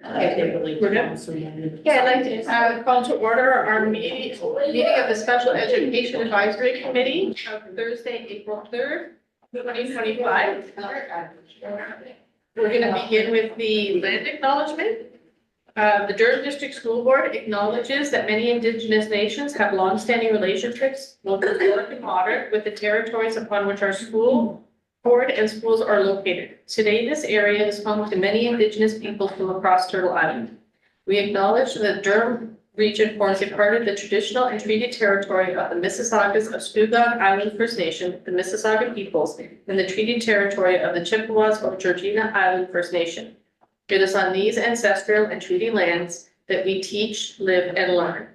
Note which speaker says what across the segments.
Speaker 1: We're good. Okay, I'd like to call to order our meeting of the Special Education Advisory Committee of Thursday, April 3rd, 2025. We're going to begin with the land acknowledgement. The Durham District School Board acknowledges that many Indigenous nations have longstanding relationships, both historic and modern, with the territories upon which our school board and schools are located. Today, this area is home to many Indigenous people from across Turtle Island. We acknowledge that Durham region forms a part of the traditional and treaty territory of the Mississaugas of Scugog Island First Nation, the Mississauga peoples, and the treaty territory of the Chippewas of Georgina Island First Nation. It is on these ancestral and treaty lands that we teach, live, and learn.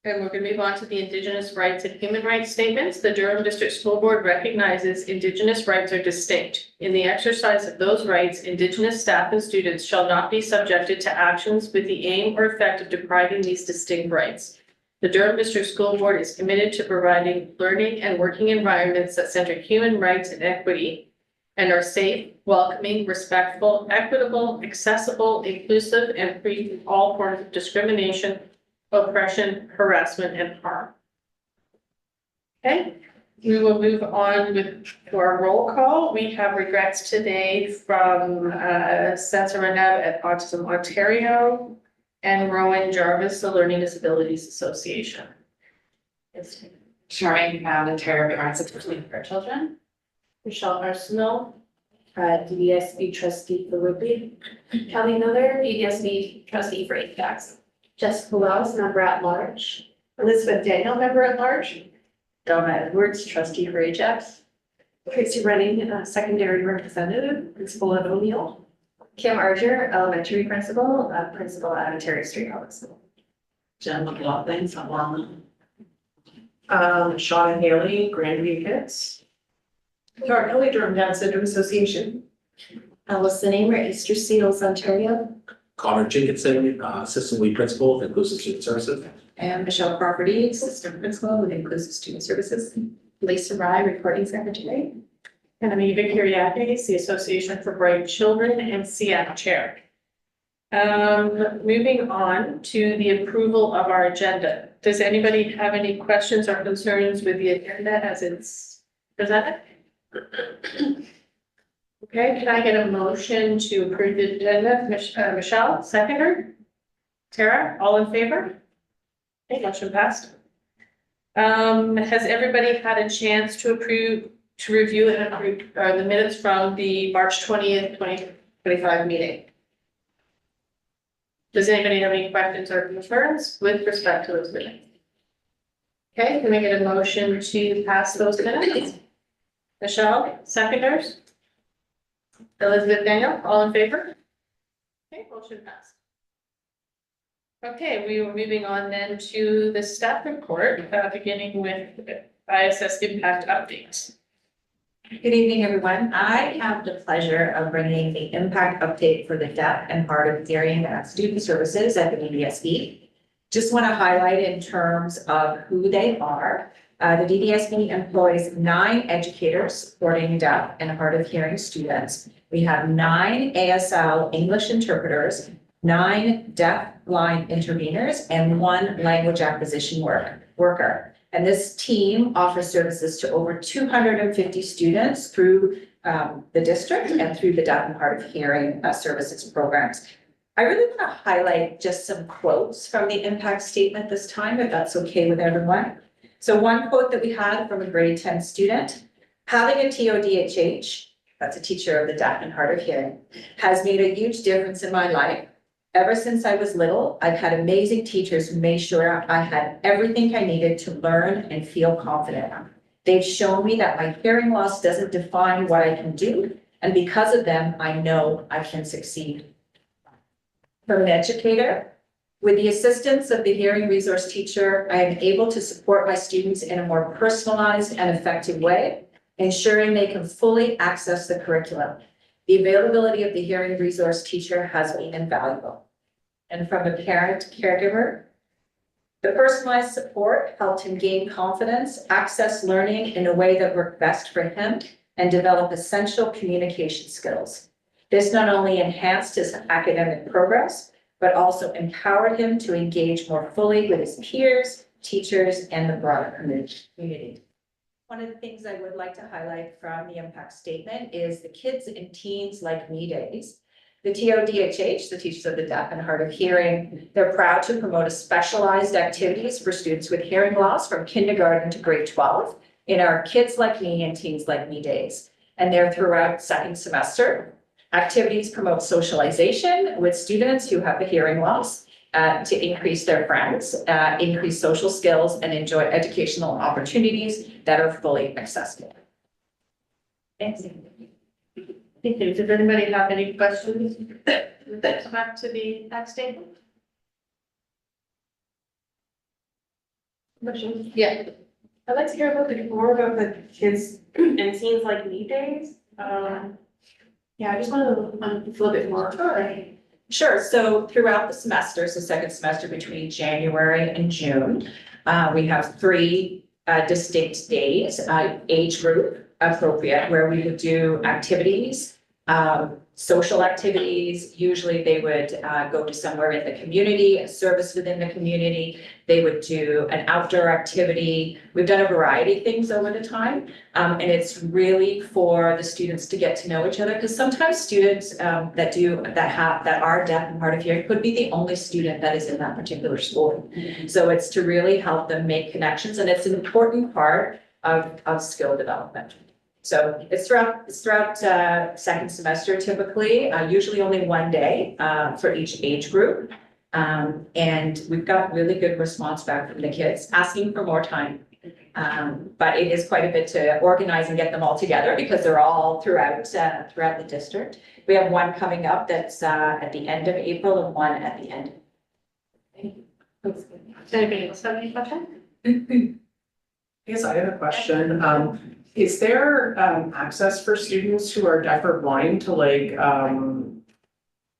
Speaker 1: And we're going to move on to the Indigenous rights and human rights statements. The Durham District School Board recognizes Indigenous rights are distinct. In the exercise of those rights, Indigenous staff and students shall not be subjected to actions with the aim or effect of depriving these distinct rights. The Durham District School Board is committed to providing learning and working environments that center human rights and equity and are safe, welcoming, respectful, equitable, accessible, inclusive, and free from all forms of discrimination, oppression, harassment, and harm. Okay, we will move on with our roll call. We have regrets today from Spencer Renab at Autism Ontario and Rowan Jarvis, the Learning Disabilities Association. Yes.
Speaker 2: Charmaine Pound, Ontario Parents Association for Children.
Speaker 1: Michelle Arsenal.
Speaker 3: DDSB trustee for Whitby.
Speaker 4: Kelly Miller, DDSB trustee for APAX.
Speaker 3: Jessica Wells, member at large.
Speaker 4: Elizabeth Daniel, member at large.
Speaker 3: Donna Edwards, trustee for Ajax.
Speaker 4: Tracy Running, secondary representative, principal at O'Neill.
Speaker 3: Kim Archer, elementary principal, principal at Ontario Street Public School.
Speaker 2: Jen McLaughlin, Long.
Speaker 4: Sean and Haley, Grandview Kids. Kelly Durham Down Syndrome Association.
Speaker 3: Allison Amer, Easter Seals, Ontario.
Speaker 5: Connor Jenkinson, Assistant Lead Principal with Inclusive Student Services.
Speaker 3: And Michelle Crawfordy, assistant principal with Inclusive Student Services. Lisa Rye, recording secretary.
Speaker 1: And Amiva Kyriakis, the Association for Bright Children and SEAC chair. Moving on to the approval of our agenda. Does anybody have any questions or concerns with the agenda as it's presented? Okay, can I get a motion to approve the agenda? Michelle, seconder? Tara, all in favor? Okay, motion passed. Has everybody had a chance to review and approve the minutes from the March 20th, 2025 meeting? Does anybody have any questions or concerns with respect to those minutes? Okay, can we get a motion to pass those minutes? Michelle, seconders? Elizabeth Daniel, all in favor? Okay, motion passed. Okay, we were moving on then to the staff report, beginning with ISS impact updates.
Speaker 6: Good evening, everyone. I have the pleasure of bringing the impact update for the deaf and hard of hearing student services at the DDSB. Just want to highlight in terms of who they are. The DDSB employs 9 educators supporting deaf and hard of hearing students. We have 9 ASL English interpreters, 9 deaf-blind interveners, and 1 language acquisition worker. And this team offers services to over 250 students through the district and through the deaf and hard of hearing services programs. I really want to highlight just some quotes from the impact statement this time, if that's okay with everyone. So one quote that we had from a grade 10 student: having a TODHH, that's a teacher of the deaf and hard of hearing, has made a huge difference in my life. Ever since I was little, I've had amazing teachers who made sure I had everything I needed to learn and feel confident. They've shown me that my hearing loss doesn't define what I can do, and because of them, I know I can succeed. From an educator, with the assistance of the hearing resource teacher, I am able to support my students in a more personalized and effective way, ensuring they can fully access the curriculum. The availability of the hearing resource teacher has been invaluable. And from a parent caregiver, the personalized support helped him gain confidence, access learning in a way that worked best for him, and develop essential communication skills. This not only enhanced his academic progress, but also empowered him to engage more fully with his peers, teachers, and the broader community. One of the things I would like to highlight from the impact statement is the Kids and Teens Like Me Days. The TODHH, the Teachers of the Deaf and Hard of Hearing, they're proud to promote specialized activities for students with hearing loss from kindergarten to grade 12 in our Kids Like Me and Teens Like Me Days. And they're throughout second semester. Activities promote socialization with students who have a hearing loss to increase their friends, increase social skills, and enjoy educational opportunities that are fully accessible. Thanks.
Speaker 1: Thank you. Does anybody have any questions that come back to the impact statement? Questions? Yeah.
Speaker 7: I'd like to hear a little bit more about the Kids and Teens Like Me days. Yeah, I just wanted to learn a little bit more.
Speaker 6: Sure. So throughout the semester, so second semester between January and June, we have 3 distinct days, age group appropriate, where we would do activities, social activities. Usually they would go to somewhere in the community, a service within the community. They would do an outdoor activity. We've done a variety of things over the time. And it's really for the students to get to know each other, because sometimes students that are deaf and hard of hearing could be the only student that is in that particular school. So it's to really help them make connections, and it's an important part of skill development. So it's throughout second semester typically, usually only 1 day for each age group. And we've got really good response back from the kids asking for more time. But it is quite a bit to organize and get them all together because they're all throughout the district. We have one coming up that's at the end of April and one at the end.
Speaker 1: Does anybody else have any questions?
Speaker 8: I guess I have a question. Is there access for students who are deaf or blind to like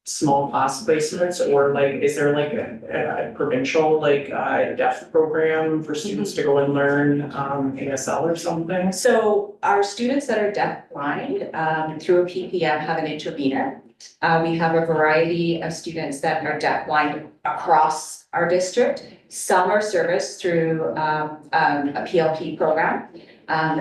Speaker 8: small class placements, or like is there like a provincial like deaf program for students to go and learn ASL or something?
Speaker 6: So our students that are deaf blind through a PPM have an intervener. We have a variety of students that are deaf blind across our district. Some are serviced through a PLP program.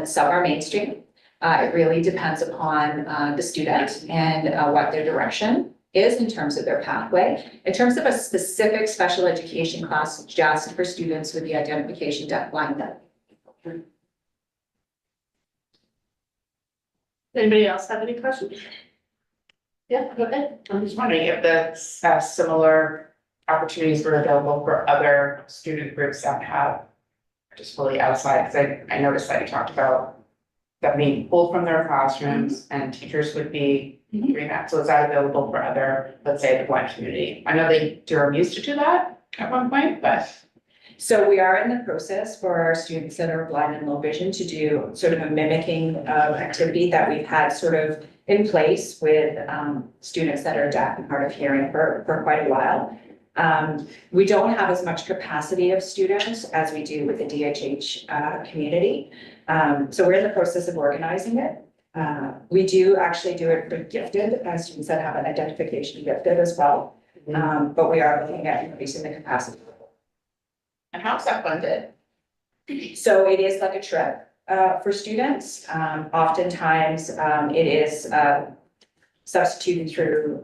Speaker 6: Some are mainstream. It really depends upon the student and what their direction is in terms of their pathway. In terms of a specific special education class just for students with the identification deaf blind.
Speaker 1: Anybody else have any questions? Yeah, go ahead.
Speaker 2: I'm just wondering if the similar opportunities were available for other student groups that have just fully outside, because I noticed that you talked about that being pulled from their classrooms and teachers would be doing that. So is that available for other, let's say, the blind community? I know Durham used to do that at one point, but.
Speaker 6: So we are in the process for our students that are blind and low vision to do sort of a mimicking of activity that we've had sort of in place with students that are deaf and hard of hearing for quite a while. We don't have as much capacity of students as we do with the DHH community. So we're in the process of organizing it. We do actually do it for gifted students that have an identification gifted as well. But we are looking at increasing the capacity.
Speaker 2: And how's that funded?
Speaker 6: So it is like a trip for students. Oftentimes it is substituted through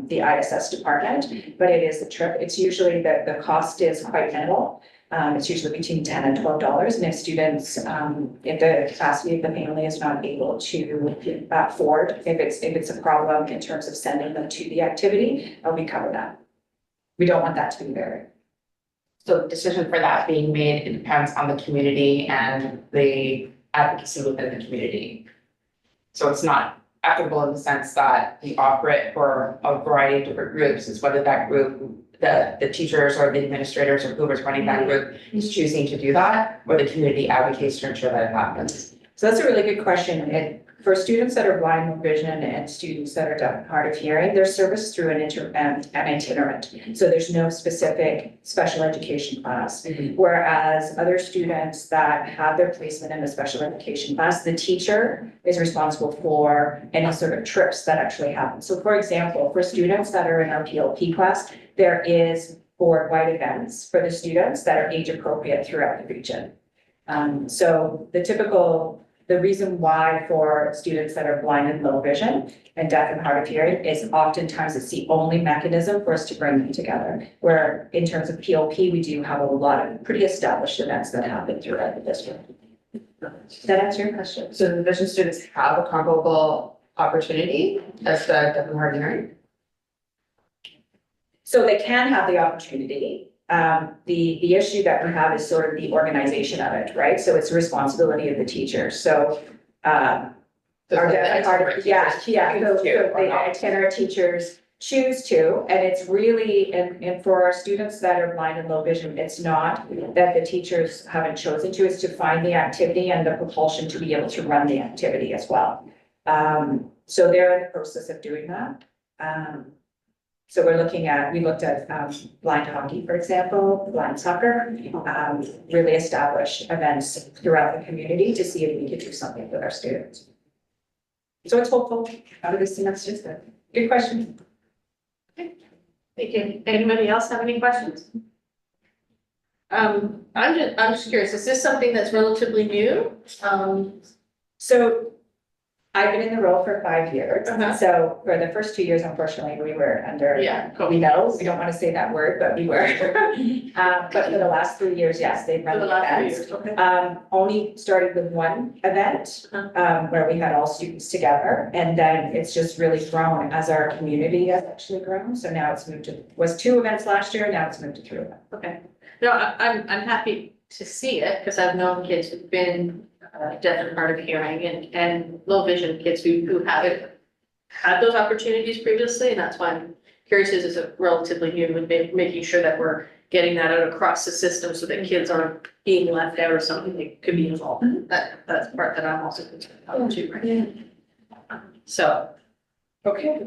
Speaker 6: the ISS department, but it is a trip. It's usually the cost is quite minimal. It's usually between $10 and $12. And if students, if the capacity of the family is not able to afford, if it's a problem in terms of sending them to the activity, we cover that. We don't want that to be very.
Speaker 2: So the decision for that being made, it depends on the community and the advocacy within the community. So it's not equitable in the sense that we offer it for a variety of different groups. It's whether that group, the teachers or the administrators or whoever's running that group is choosing to do that, or the community advocates to ensure that it happens.
Speaker 6: So that's a really good question. for students that are blind, low vision, and students that are deaf and hard of hearing, they're serviced through an itinerant. So there's no specific special education class. Whereas other students that have their placement in a special education class, the teacher is responsible for any sort of trips that actually happen. So for example, for students that are in our PLP class, there is board-wide events for the students that are age appropriate throughout the region. So the reason why for students that are blind and low vision and deaf and hard of hearing is oftentimes it's the only mechanism for us to bring them together. Where in terms of PLP, we do have a lot of pretty established events that happen throughout the district. Does that answer your question?
Speaker 2: So the vision students have a comparable opportunity as the deaf and hard of hearing?
Speaker 6: So they can have the opportunity. The issue that we have is sort of the organization of it, right? So it's the responsibility of the teacher. So, our deaf and hard, yeah, so the itinerant teachers choose to, and it's really, and for our students that are blind and low vision, it's not that the teachers haven't chosen to, it's to find the activity and the propulsion to be able to run the activity as well. So they're in the process of doing that. So we looked at blind hockey, for example, blind soccer, really established events throughout the community to see if we could do something with our students. So it's hopeful out of this semester. Good question.
Speaker 1: Thank you. Anybody else have any questions? I'm just curious, is this something that's relatively new?
Speaker 6: So I've been in the role for 5 years.
Speaker 1: Uh-huh.
Speaker 6: So for the first 2 years, unfortunately, we were under,
Speaker 1: Yeah.
Speaker 6: we don't want to say that word, but we were. But for the last 3 years, yes, they've
Speaker 1: For
Speaker 6: run
Speaker 1: the
Speaker 6: the
Speaker 1: last 3
Speaker 6: events.
Speaker 1: years, okay.
Speaker 6: Only started with one event, where we had all students together, and then it's just really grown as our community has actually grown. So now it's moved to, was 2 events last year, now it's moved to 3 events.
Speaker 1: Okay. No, I'm happy to see it because I've known kids who've been deaf and hard of hearing and low vision kids who haven't had those opportunities previously. And that's why I'm curious, is it relatively new and making sure that we're getting that out across the system so that kids aren't being left out or something that could be involved. That's the part that I'm also concerned about too, right? So, okay.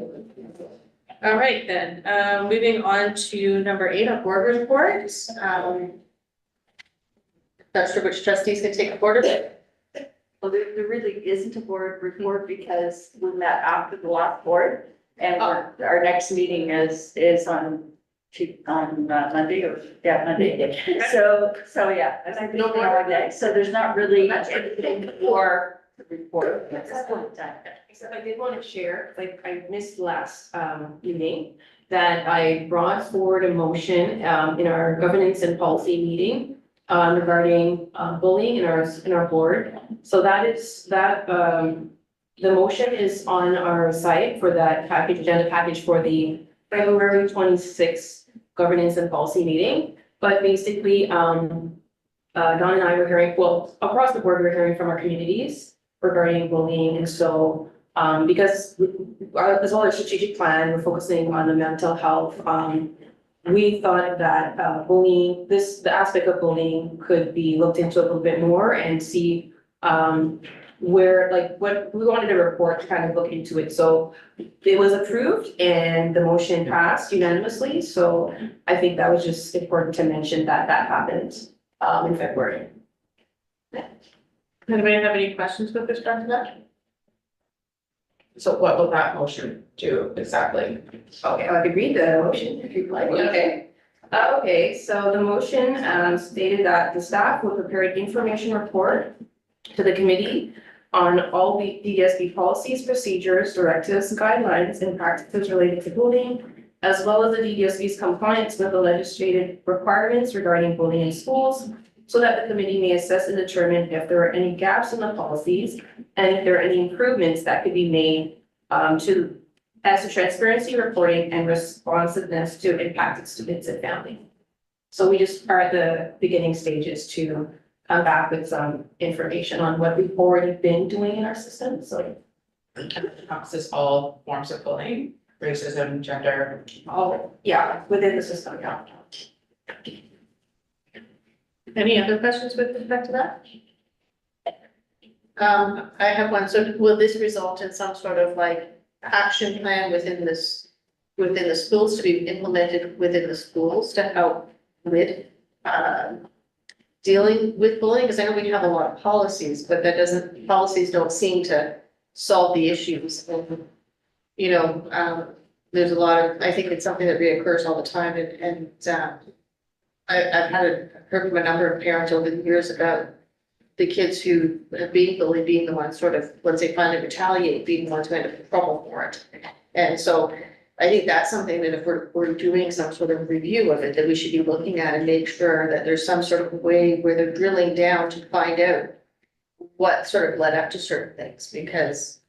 Speaker 1: All right, then, moving on to number 8 on board reports. Not sure which trustees can take a board of it.
Speaker 9: Well, there really isn't a board report because we met after the last board. And our next meeting is on Monday Monday. So yeah, I think
Speaker 1: No
Speaker 9: no
Speaker 1: board.
Speaker 9: day. So there's not really anything for the report at this point in time.
Speaker 4: Except I did want to share, like I missed last meeting, that I brought forward a motion in our governance and policy meeting regarding bullying in our board. So the motion is on our site for that package, agenda package for the February 26th governance and policy meeting. But basically, Dawn and I were hearing, well, across the board, we're hearing from our communities regarding bullying. And so, because as well as strategic plan, we're focusing on the mental health. We thought that bullying, the aspect of bullying could be looked into a little bit more and see where, like, what we wanted a report to kind of look into it. So it was approved and the motion passed unanimously. So I think that was just important to mention that happened in February.
Speaker 1: Anybody have any questions with respect to that?
Speaker 2: So what will that motion do exactly?
Speaker 1: Okay, I could read the motion if you'd like. Okay. Okay, so the motion stated that the staff will prepare an information report to the committee on all the DDSB policies, procedures, directives, guidelines, and practices related to bullying, as well as the DDSB's compliance with the legislative requirements regarding bullying in schools, so that the committee may assess and determine if there are any gaps in the policies and if there are any improvements that could be made as to transparency, reporting, and responsiveness to impacted students and family. So we just are at the beginning stages to come back with some information on what we've already been doing in our system, so.
Speaker 2: Encompasses all forms of bullying, racism, gender.
Speaker 1: All, yeah, within the system, yeah. Any other questions with respect to that? I have one. So will this result in some sort of like action plan within the schools to be implemented within the schools to help with, dealing with bullying? Because I know we have a lot of policies, but policies don't seem to solve the issues. And, you know, there's a lot of, I think it's something that reoccurs all the time and I've heard from a number of parents over the years about the kids who have been bullied being the ones sort of, once they finally retaliate, being the ones who end up in trouble for it. And so I think that's something that if we're doing some sort of review of it, that we should be looking at and make sure that there's some sort of way where they're drilling down to find out what sort of led up to certain things, because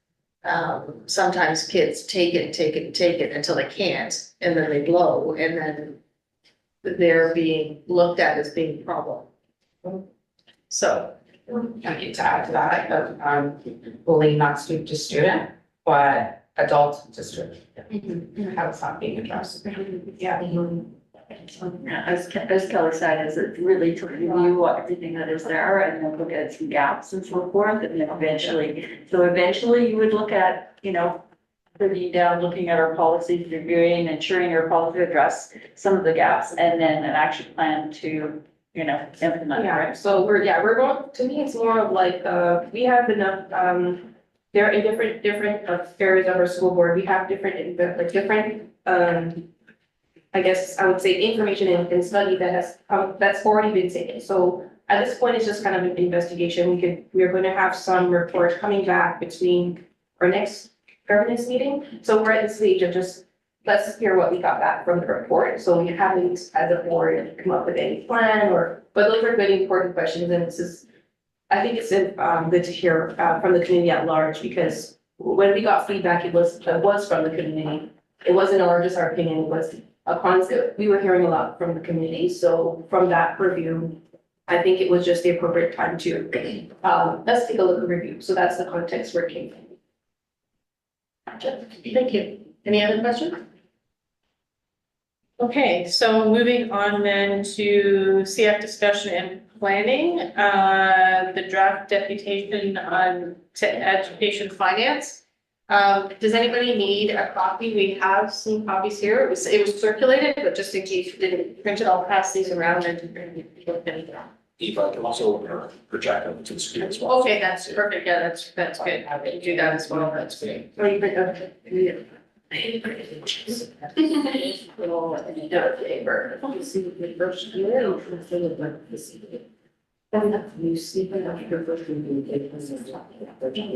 Speaker 1: sometimes kids take it until they can't, and then they blow, and then they're being looked at as being a problem. So,
Speaker 2: I need to add to that, bullying not student to student, but adult to student. How it's not being addressed.
Speaker 9: Yeah, as Kelly said, is it really to review everything that is there and then look at some gaps and so forth, and then eventually you would look at, you know, sitting down, looking at our policies, reviewing, ensuring our policy address some of the gaps, and then an action plan to, you know, implement,
Speaker 4: Yeah,
Speaker 9: right?
Speaker 4: so we're going, to me, it's more of like, we have enough, there are in different areas of our school board, we have different, I guess I would say information and study that has, that's already been taken. So at this point, it's just kind of an investigation. We're going to have some reports coming back between our next governance meeting. So we're at the stage of just, let's hear what we got back from the report. So we haven't, as a board, come up with any plan but those are good important questions. And this is, I think it's good to hear from the community at large, because when we got feedback, it was from the community. It wasn't just our opinion, it was a concept. We were hearing a lot from the community. So from that review, I think it was just the appropriate time to, let's take a look at review. So that's the context where it came from.
Speaker 1: thank you. Any other questions? Okay, so moving on then to CF discussion and planning, the draft deputation on education finance. Does anybody need a copy? We have some copies here. It was circulated, but just in case you didn't print it, I'll pass these around and look at it.
Speaker 5: Eva can also project them to the screen as well.
Speaker 1: Okay, that's perfect. Yeah, that's good. I can do that as well. That's great.
Speaker 4: Or you print, okay. You see, but after your first review, they can just talk about their job.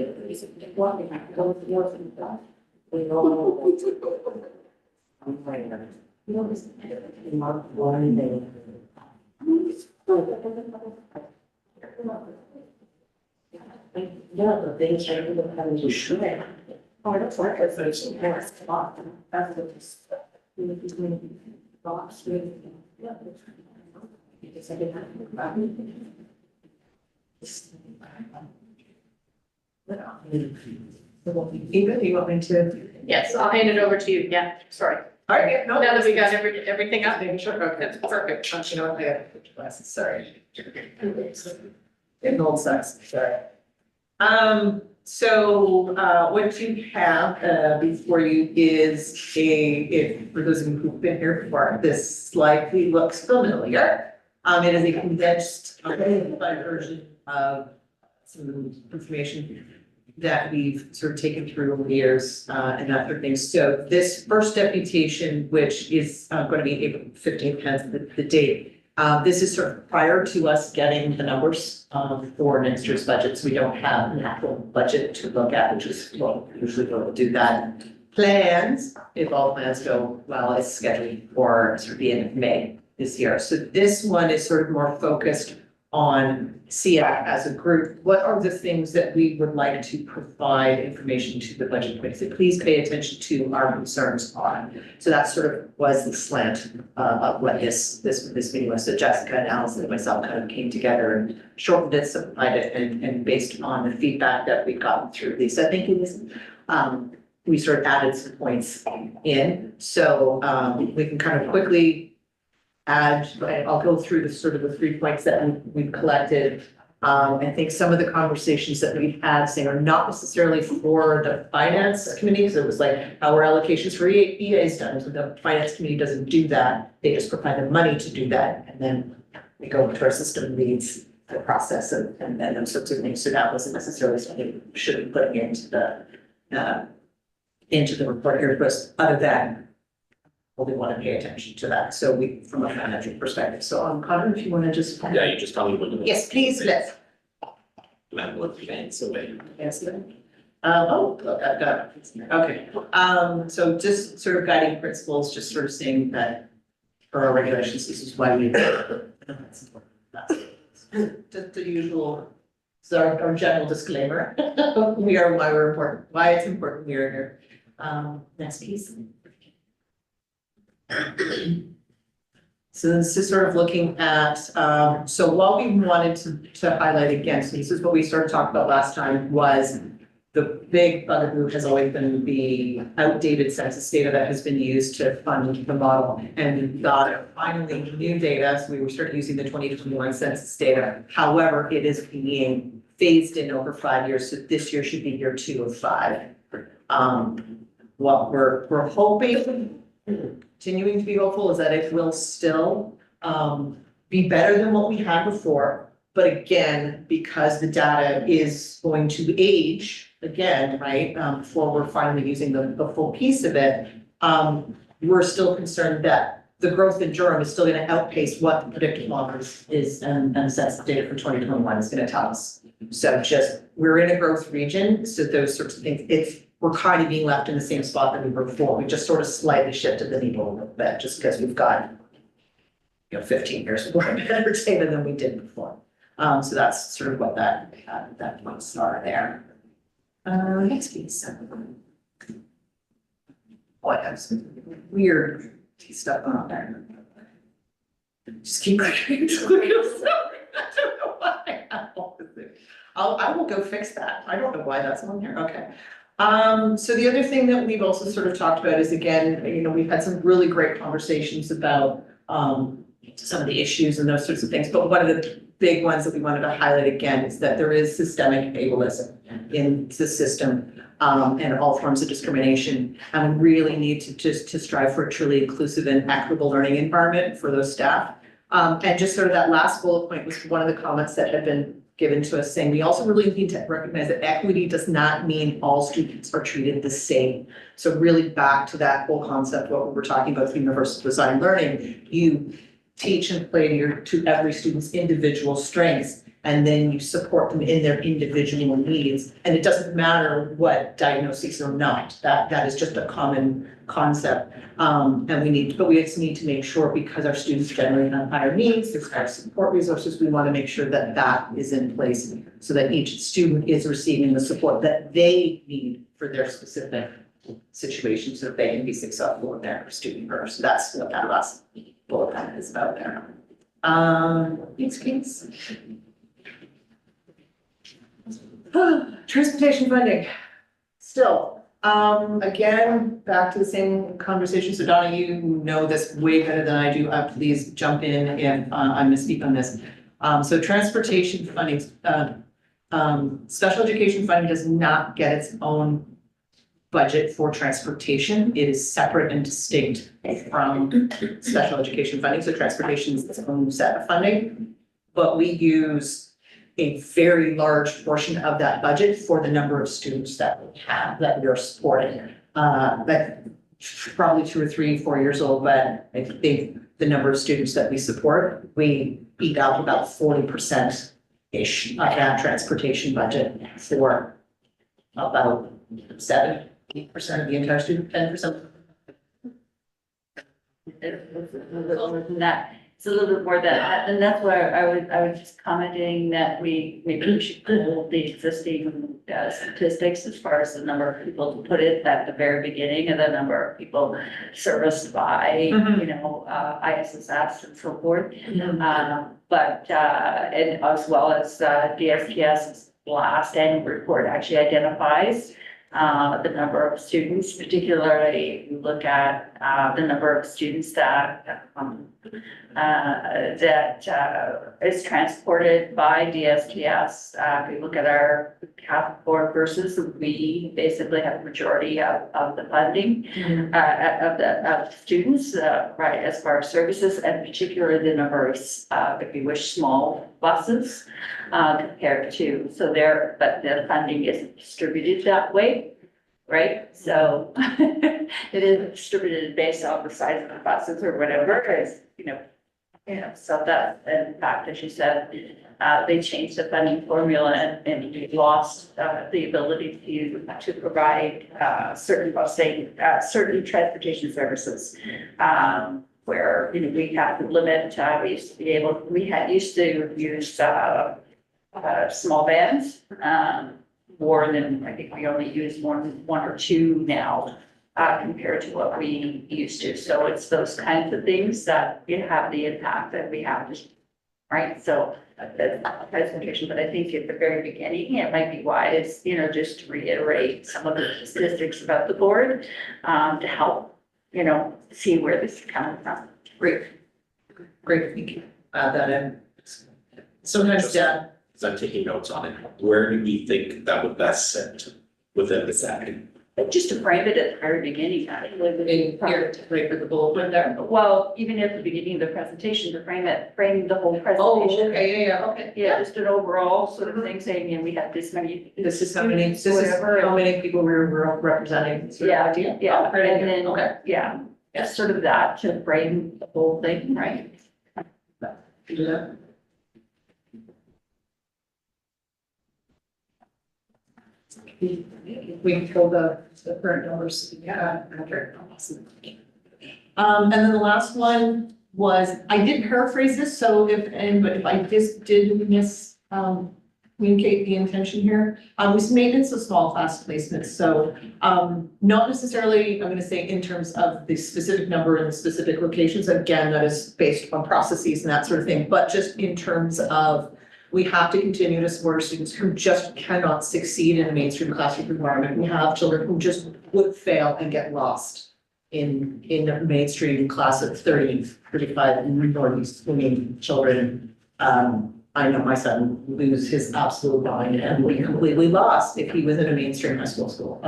Speaker 4: Walking back, go with the work and stuff. We know. You know, this is Mark one day. Yeah, the things I really have to share. Oh, that's like I said, it's a lot. That's what this. Box. Yeah. Because I didn't have.
Speaker 6: Eva, do you want me to?
Speaker 1: Yes, I'll hand it over to you. Yeah, sorry.
Speaker 6: All right, yeah, no.
Speaker 1: Now that we got everything up.
Speaker 6: Sure, okay.
Speaker 1: That's perfect.
Speaker 6: You know what, I have to put your glasses, sorry. Getting old sucks, sorry. So what you have before you is for those of you who've been here before, this likely looks familiar. It is a condensed version of some information that we've sort of taken through over the years and other things. So this first deputation, which is going to be April 15th, hence the date. This is sort of prior to us getting the numbers for next year's budget. So we don't have an actual budget to look at, which is, well, usually we'll do that. Plans, if all plans go well, is scheduled for sort of the end of May this year. So this one is sort of more focused on SEAC as a group. What are the things that we would like to provide information to the budget committee? So please pay attention to our concerns on. So that sort of was the slant of what this meeting was. So Jessica and Allison and myself kind of came together and shortened it, simplified it, and based on the feedback that we've gotten through Lisa thinking, we sort of added some points in. So we can kind of quickly add, I'll go through the sort of the 3 points that we've collected.
Speaker 10: I think some of the conversations that we've had saying are not necessarily for the finance committee, because it was like, how are allocations for EAs done? So the finance committee doesn't do that, they just provide the money to do that, and then we go to our system leads the process and then those sorts of things, so that wasn't necessarily something we should be putting into the report here, but other than we want to pay attention to that, so we, from a financial perspective, so Connor, if you want to just.
Speaker 5: Yeah, you just tell me what.
Speaker 10: Yes, please, let's.
Speaker 5: I'm looking at it, so wait.
Speaker 10: Yes, look, I've got it. Okay, so just sort of guiding principles, just sort of saying that for our regulations, this is why we. That's just the usual, so our general disclaimer, we are why we're important, why it's important we are here. Next piece. So this is sort of looking at, so what we wanted to highlight again, so this is what we started talking about last time, was the big bugaboo has always been the outdated census data that has been used to fund the model. And we've got finally new data, so we were starting using the 2021 census data. However, it is being phased in over 5 years, so this year should be year 2 of 5. What we're hoping, continuing to be hopeful, is that it will still be better than what we had before. But again, because the data is going to age again, right, before we're finally using the full piece of it, we're still concerned that the growth in Durham is still going to outpace what the predicted model is and census data for 2021 is going to tell us. So just, we're in a growth region, so those sorts of things, we're kind of being left in the same spot that we were before. We just sort of slightly shifted the needle a little bit, just because we've got, 15 years more better data than we did before. So that's sort of what that points are there. Next piece. What has weird stuff on there? Just keep going. I don't know why. I will go fix that. I don't know why that's on here. Okay. So the other thing that we've also sort of talked about is, again, we've had some really great conversations about some of the issues and those sorts of things, but one of the big ones that we wanted to highlight again is that there is systemic ableism in the system and all forms of discrimination, and we really need to strive for a truly inclusive and equitable learning environment for those staff. And just sort of that last bullet point was one of the comments that had been given to us, saying we also really need to recognize that equity does not mean all students are treated the same. So really back to that whole concept, what we were talking about with universal design learning, you teach and play to every student's individual strengths, and then you support them in their individual needs. And it doesn't matter what diagnoses or not, that is just a common concept. And we just need to make sure, because our students generally have higher needs, there's higher support resources, we want to make sure that that is in place so that each student is receiving the support that they need for their specific situation so that they can be successful in their student growth. So that's what that last bullet point is about there. Next case. Transportation funding, still, again, back to the same conversation. So Donna, you know this way better than I do. Please jump in if I misspeak on this. So transportation funding, special education funding does not get its own budget for transportation. It is separate and distinct from special education funding. So transportation is its own set of funding, but we use a very large portion of that budget for the number of students that we have, that we are supporting. That probably 2 or 3, 4 years old, but I think the number of students that we support, we eat out about 40%-ish of that transportation budget for about 7-8% of the entire student, 10%.
Speaker 9: It's a little bit more that, and that's why I was just commenting that maybe we should pull the existing statistics as far as the number of people to put it at the very beginning and the number of people serviced by, ISSS and so forth. But and as well as DSPS's last annual report actually identifies the number of students, particularly if you look at, the number of students that, is transported by DSPS. If you look at our Catholic board versus, we basically have the majority of the funding, of students, right, as far as services, and particularly the number of, if you wish, small buses, compared to, so there, but the funding isn't distributed that way. Right, so it is distributed based on the size of the buses or whatever, is, so that, in fact, as you said, they changed the funding formula and we lost, the ability to provide, certain busing, certain transportation services. Where, we have to limit, we used to be able, used to use, small vans, more than, I think we only use one or two now, compared to what we used to. So it's those kinds of things that have the impact that we have, right? So that's not a presentation, but I think at the very beginning, it might be wise, just to reiterate some of the statistics about the board, to help, see where this is coming from.
Speaker 10: Great, thank you. Add that in. Sometimes, yeah.
Speaker 5: Because I'm taking notes on it, where do we think that would best sit within the SEAC?
Speaker 9: Just to frame it at the very beginning,
Speaker 10: In here, right for the bullet point there.
Speaker 9: well, even at the beginning of the presentation, to frame the whole
Speaker 10: Oh,
Speaker 9: presentation.
Speaker 10: okay, yeah, okay.
Speaker 9: Yeah, just an overall sort of thing saying, we have this many.
Speaker 10: This is how many, this is
Speaker 9: Whatever.
Speaker 10: how many people we're representing. sort of
Speaker 9: Yeah,
Speaker 10: idea.
Speaker 9: yeah,
Speaker 10: Oh, great
Speaker 9: and
Speaker 10: idea.
Speaker 9: then,
Speaker 10: Okay.
Speaker 9: yeah, just sort of that to frame the whole thing, right?
Speaker 10: Yeah. We can pull the current numbers. Yeah. And then the last one was, I did paraphrase this, so if I just did miss, communicate the intention here, was maintenance of small class placements, so, not necessarily, I'm gonna say in terms of the specific number and the specific locations, again, that is based on processes and that sort of thing, but just in terms of we have to continue to support students who just cannot succeed in a mainstream classroom environment. We have children who just would fail and get lost in a mainstream class of 30, 35, and these swimming children. I know my son would lose his absolute mind and be completely lost if he was in a mainstream high school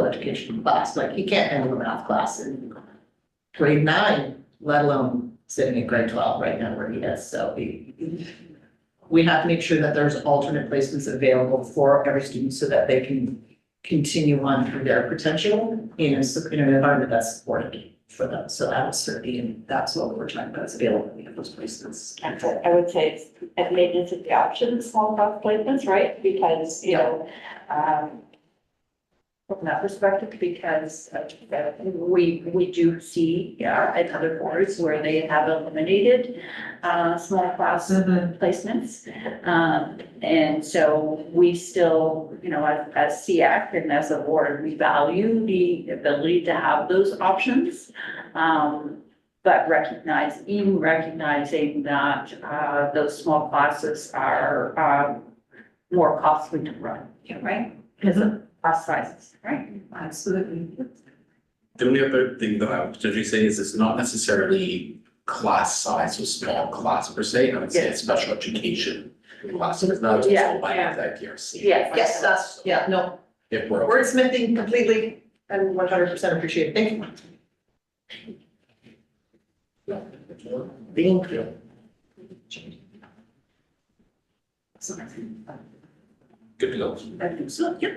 Speaker 10: education class. Like, he can't handle a math class in grade 9, let alone sitting in grade 12 right now where he is. So we have to make sure that there's alternate placements available for every student so that they can continue on through their potential in an environment that's supported for them. So that was certainly, and that's what we're talking about, is availability of those placements.
Speaker 9: I would say it's maintenance of the option, small class placements, right? Because, from that perspective, because we do see, at other boards where they have eliminated, small class placements. And so we still, as SEAC and as a board, we value the ability to have those options. But recognizing that, those small classes are, more costly to run, right? Because of class sizes, right?
Speaker 10: Absolutely.
Speaker 5: The only other thing that I would potentially say is it's not necessarily class size or small class per se, I would say it's special education class, so it's not just
Speaker 9: Yeah,
Speaker 5: by
Speaker 9: yeah.
Speaker 5: that PRC.
Speaker 10: Yes, that's, yeah, no,
Speaker 5: If we're.
Speaker 10: wordsmithing completely and 100% appreciated. Thank you.
Speaker 5: Thank you. Good to go.
Speaker 10: I think so, yeah.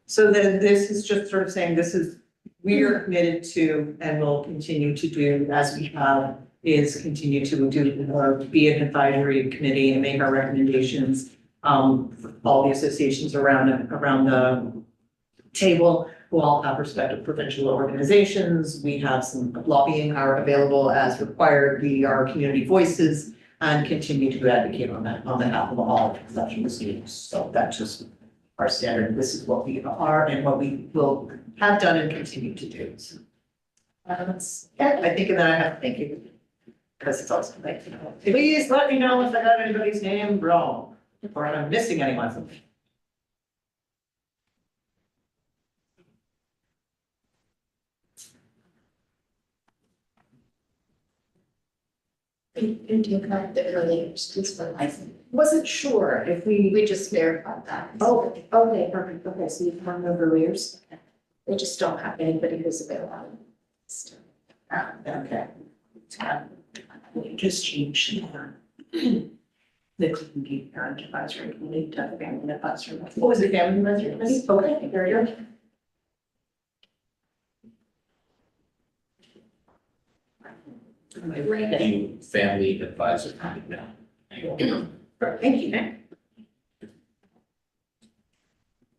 Speaker 10: So then this is just sort of saying this is, we are committed to and will continue to do as we have, is continue to do or be an advisory committee and make our recommendations. For all the associations around the table who all have respective provincial organizations. We have some lobbying power available as required. We are community voices and continue to advocate on that on behalf of all exceptional students. So that's just our standard. This is what we are and what we will have done and continue to do. So, yeah, I think, and then I have to thank you because it's also like, please let me know if I got anybody's name wrong or if I'm missing anyone.
Speaker 3: We do have the early students for license.
Speaker 10: Wasn't sure if
Speaker 3: We just verified that.
Speaker 10: oh, okay, perfect, okay, so you've won over years.
Speaker 3: We just don't have anybody who's available.
Speaker 10: Okay.
Speaker 8: We just changed the community parent advisory committee to family advisory.
Speaker 10: What was the family advisory committee? Okay, there you go.
Speaker 5: You family advisor now.
Speaker 10: Thank you.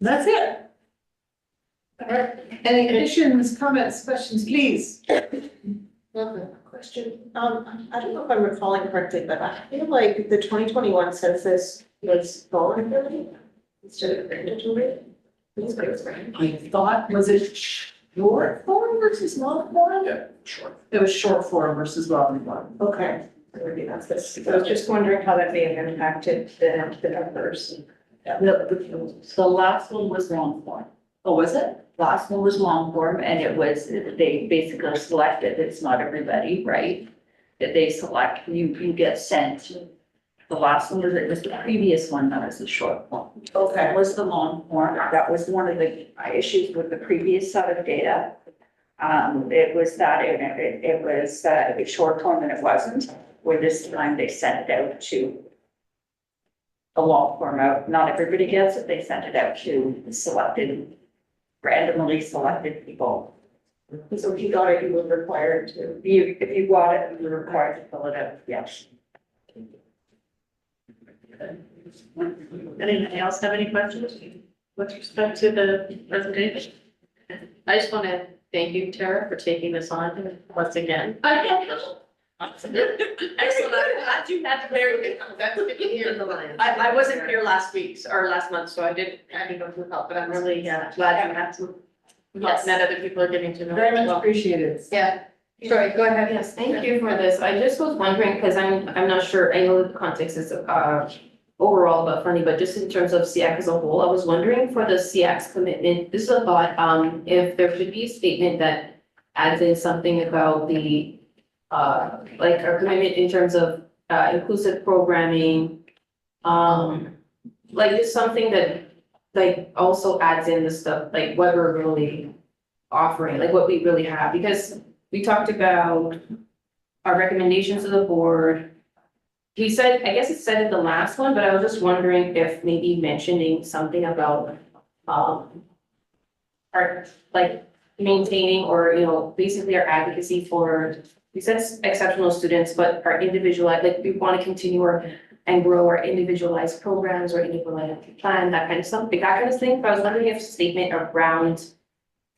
Speaker 10: That's it. All right, any additions, comments, questions, please?
Speaker 7: Question, I don't know if I'm recalling correctly, but I feel like the 2021 census was voluntary instead of mandatory. That's what it was, right?
Speaker 10: I thought, was it short form versus long form?
Speaker 5: Yeah, sure.
Speaker 10: It was short form versus long form.
Speaker 7: Okay, maybe that's this. I was just wondering how that may have impacted the numbers.
Speaker 9: The last one was long form.
Speaker 10: Oh, was it?
Speaker 9: Last one was long form and it was, they basically selected, it's not everybody, right? That they select, you get sent. The last one was, it was the previous one that was the short form.
Speaker 10: Okay.
Speaker 9: That was the long form. That was one of the issues with the previous set of data. It was that, it was a short form and it wasn't, where this time they sent it out to a long form out. Not everybody gets it. They sent it out to the selected, randomly selected people.
Speaker 7: So if you got it, you were required to.
Speaker 9: If you got it, you were required to fill it out, yes.
Speaker 4: Anybody else have any questions with respect to the presentation? I just want to thank you, Tara, for taking this on once again. Excellent. I'm glad you had very good. That's good to hear. I wasn't here last week or last month, so I didn't go through help, but I'm really glad you had some.
Speaker 1: Yes.
Speaker 4: That other people are getting to know.
Speaker 10: Very
Speaker 4: as
Speaker 10: much
Speaker 4: well.
Speaker 10: appreciated.
Speaker 1: Yeah, sorry, go ahead.
Speaker 4: Yes, thank you for this. I just was wondering, because I'm not sure, I know the context is overall but funny, but just in terms of SEAC as a whole, I was wondering for the SEAC's commitment, this is a thought, if there should be a statement that adds in something about the like our commitment in terms of inclusive programming, like just something that like also adds in the stuff, like what we're really offering, like what we really have, because we talked about our recommendations to the board. We said, I guess it said in the last one, but I was just wondering if maybe mentioning something about our like maintaining or, you know, basically our advocacy for, we said exceptional students, but our individualized, like we want to continue and grow our individualized programs or individualized plan, that kind of stuff, like that kind of thing. But I was wondering if a statement around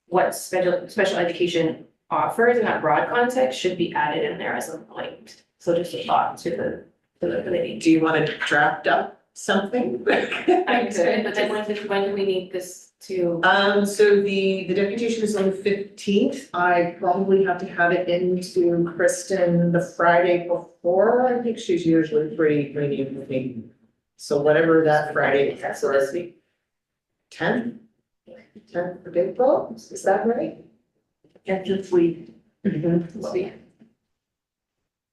Speaker 4: what special education offers in that broad context should be added in there as a point. So just a thought to the committee.
Speaker 10: Do you want to draft up something?
Speaker 4: I could, but then when do we need this to?
Speaker 10: So the deputation is on the 15th. I probably have to have it into Kristen the Friday before. I think she's usually pretty lenient with me. So whatever that Friday is.
Speaker 4: So this week.
Speaker 10: 10th? 10th of April, is that right?
Speaker 9: And this week,
Speaker 4: This week.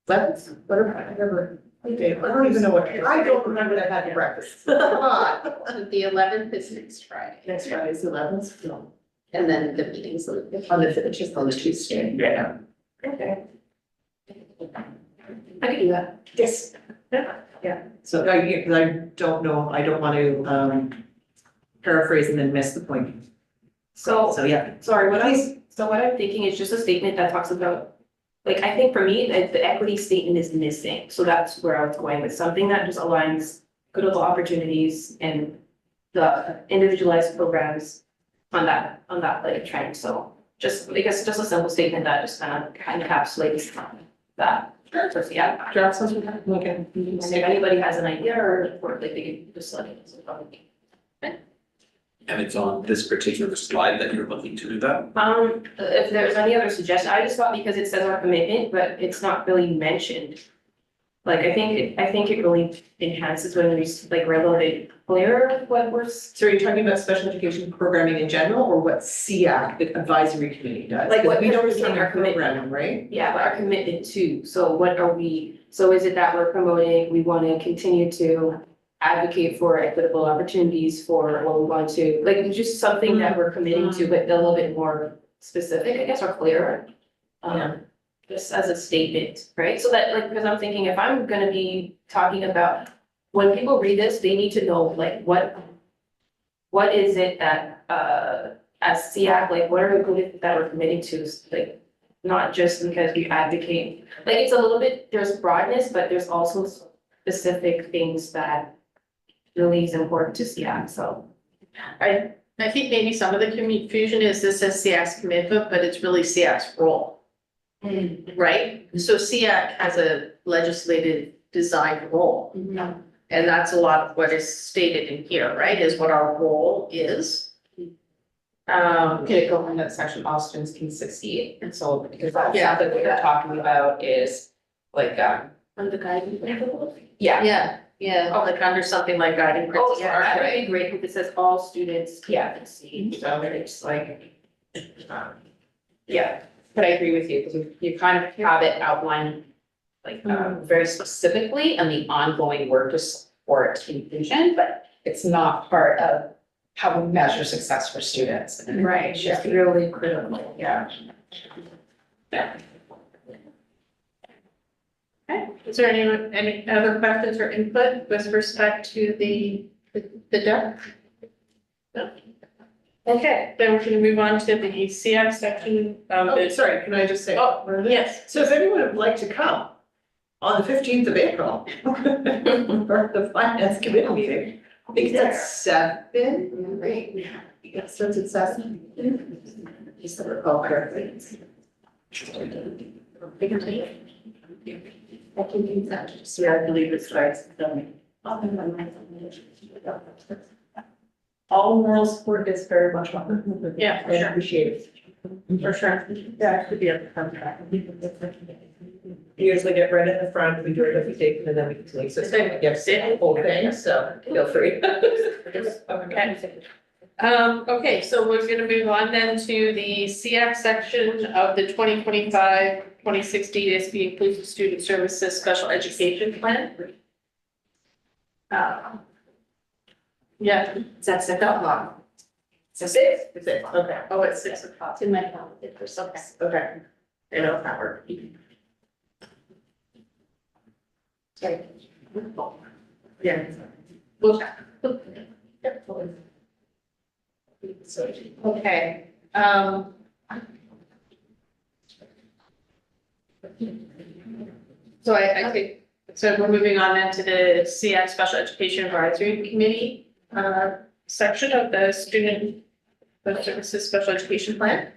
Speaker 10: 11th, whatever. Okay, I don't even know what, I don't remember that I had breakfast. Come on.
Speaker 1: The 11th is next Friday,
Speaker 10: Next Friday is 11th. No.
Speaker 1: and then the meeting's
Speaker 10: On the Tuesday. Yeah.
Speaker 4: Okay. I could do that.
Speaker 10: Yes. Yeah, so because I don't know, I don't want to paraphrase and then miss the point.
Speaker 4: So,
Speaker 10: So, yeah.
Speaker 4: sorry, what I'm thinking is just a statement that talks about, like, I think for me, the equity statement is missing. So that's where I was going with something that just aligns equitable opportunities and the individualized programs on that like trend. So just, I guess, just a simple statement that just kind of encapsulates that. So, yeah.
Speaker 10: Draft something, okay.
Speaker 4: And if anybody has an idea or like they can just let it know.
Speaker 5: And it's on this particular slide that you're looking to do that?
Speaker 4: If there's any other suggestion, I just thought because it says our commitment, but it's not really mentioned. Like, I think it really enhances when we like relevant clear what we're.
Speaker 10: So are you talking about special education programming in general or what SEAC, the advisory committee does?
Speaker 4: Like what
Speaker 10: Because we don't
Speaker 4: we're saying
Speaker 10: determine
Speaker 4: our commitment.
Speaker 10: programming, right?
Speaker 4: Yeah, but our commitment to, so what are we So is it that we're promoting, we want to continue to advocate for equitable opportunities for, or we want to, like, just something that we're committing to, but a little bit more specific, I guess, or clearer? Just as a statement, right? So that, like, because I'm thinking if I'm gonna be talking about, when people read this, they need to know, like, what is it that, as SEAC, like, what are we that we're committing to, like, not just because we advocate, like, it's a little bit, there's broadness, but there's also specific things that really is important to SEAC, so.
Speaker 1: I think maybe some of the confusion is this says SEAC's commitment, but it's really SEAC's role. Right? So SEAC has a legislative design role. And that's a lot of what is stated in here, right, is what our role is.
Speaker 2: Could it go in that section, all students can succeed, and so, because that's
Speaker 1: Yeah.
Speaker 2: something we're talking about is like,
Speaker 4: On the guiding principles?
Speaker 2: yeah,
Speaker 1: Yeah, like under something like guiding
Speaker 4: Oh,
Speaker 1: principles,
Speaker 4: yeah, that would
Speaker 1: right?
Speaker 4: be great, if it says all students
Speaker 2: Yeah.
Speaker 4: can succeed, so it's like.
Speaker 2: yeah, but I agree with you, because you kind of have it outlined like, very specifically on the ongoing work to support inclusion, but it's not part of how we measure success for students.
Speaker 4: Right, it's really critical.
Speaker 2: Yeah.
Speaker 1: Okay, is there any other questions or input with respect to the deck? No. Okay, then we're gonna move on to the SEAC section.
Speaker 10: Oh, sorry, can I just say?
Speaker 1: Oh, yes.
Speaker 10: So if anyone would like to come on the 15th of April, for the finance committee meeting, I think it's at 7.
Speaker 3: Great.
Speaker 10: It starts at 7.
Speaker 3: Just to recall correctly. I can use that.
Speaker 9: Yeah, I believe it starts at 7.
Speaker 10: All moral support is very much welcome.
Speaker 1: Yeah, for
Speaker 10: I
Speaker 1: sure.
Speaker 10: appreciate it.
Speaker 1: For sure.
Speaker 10: That could be a contract. We usually get right in the front, we do a presentation, and then we can take this, we get the whole thing, so feel free.
Speaker 1: Okay. Okay, so we're gonna move on then to the SEAC section of the 2025-26 DDSB Inclusive Student Services Special Education Plan. Yeah,
Speaker 3: Is that set up?
Speaker 10: It's 6? It's 6, okay.
Speaker 1: oh, it's 6 o'clock.
Speaker 3: It's in my calendar for some.
Speaker 10: Okay.
Speaker 1: I know that work.
Speaker 3: Sorry.
Speaker 1: Yeah. Well, okay, so I think, so we're moving on then to the SEAC Special Education Advisory Committee, section of the Student Services Special Education Plan.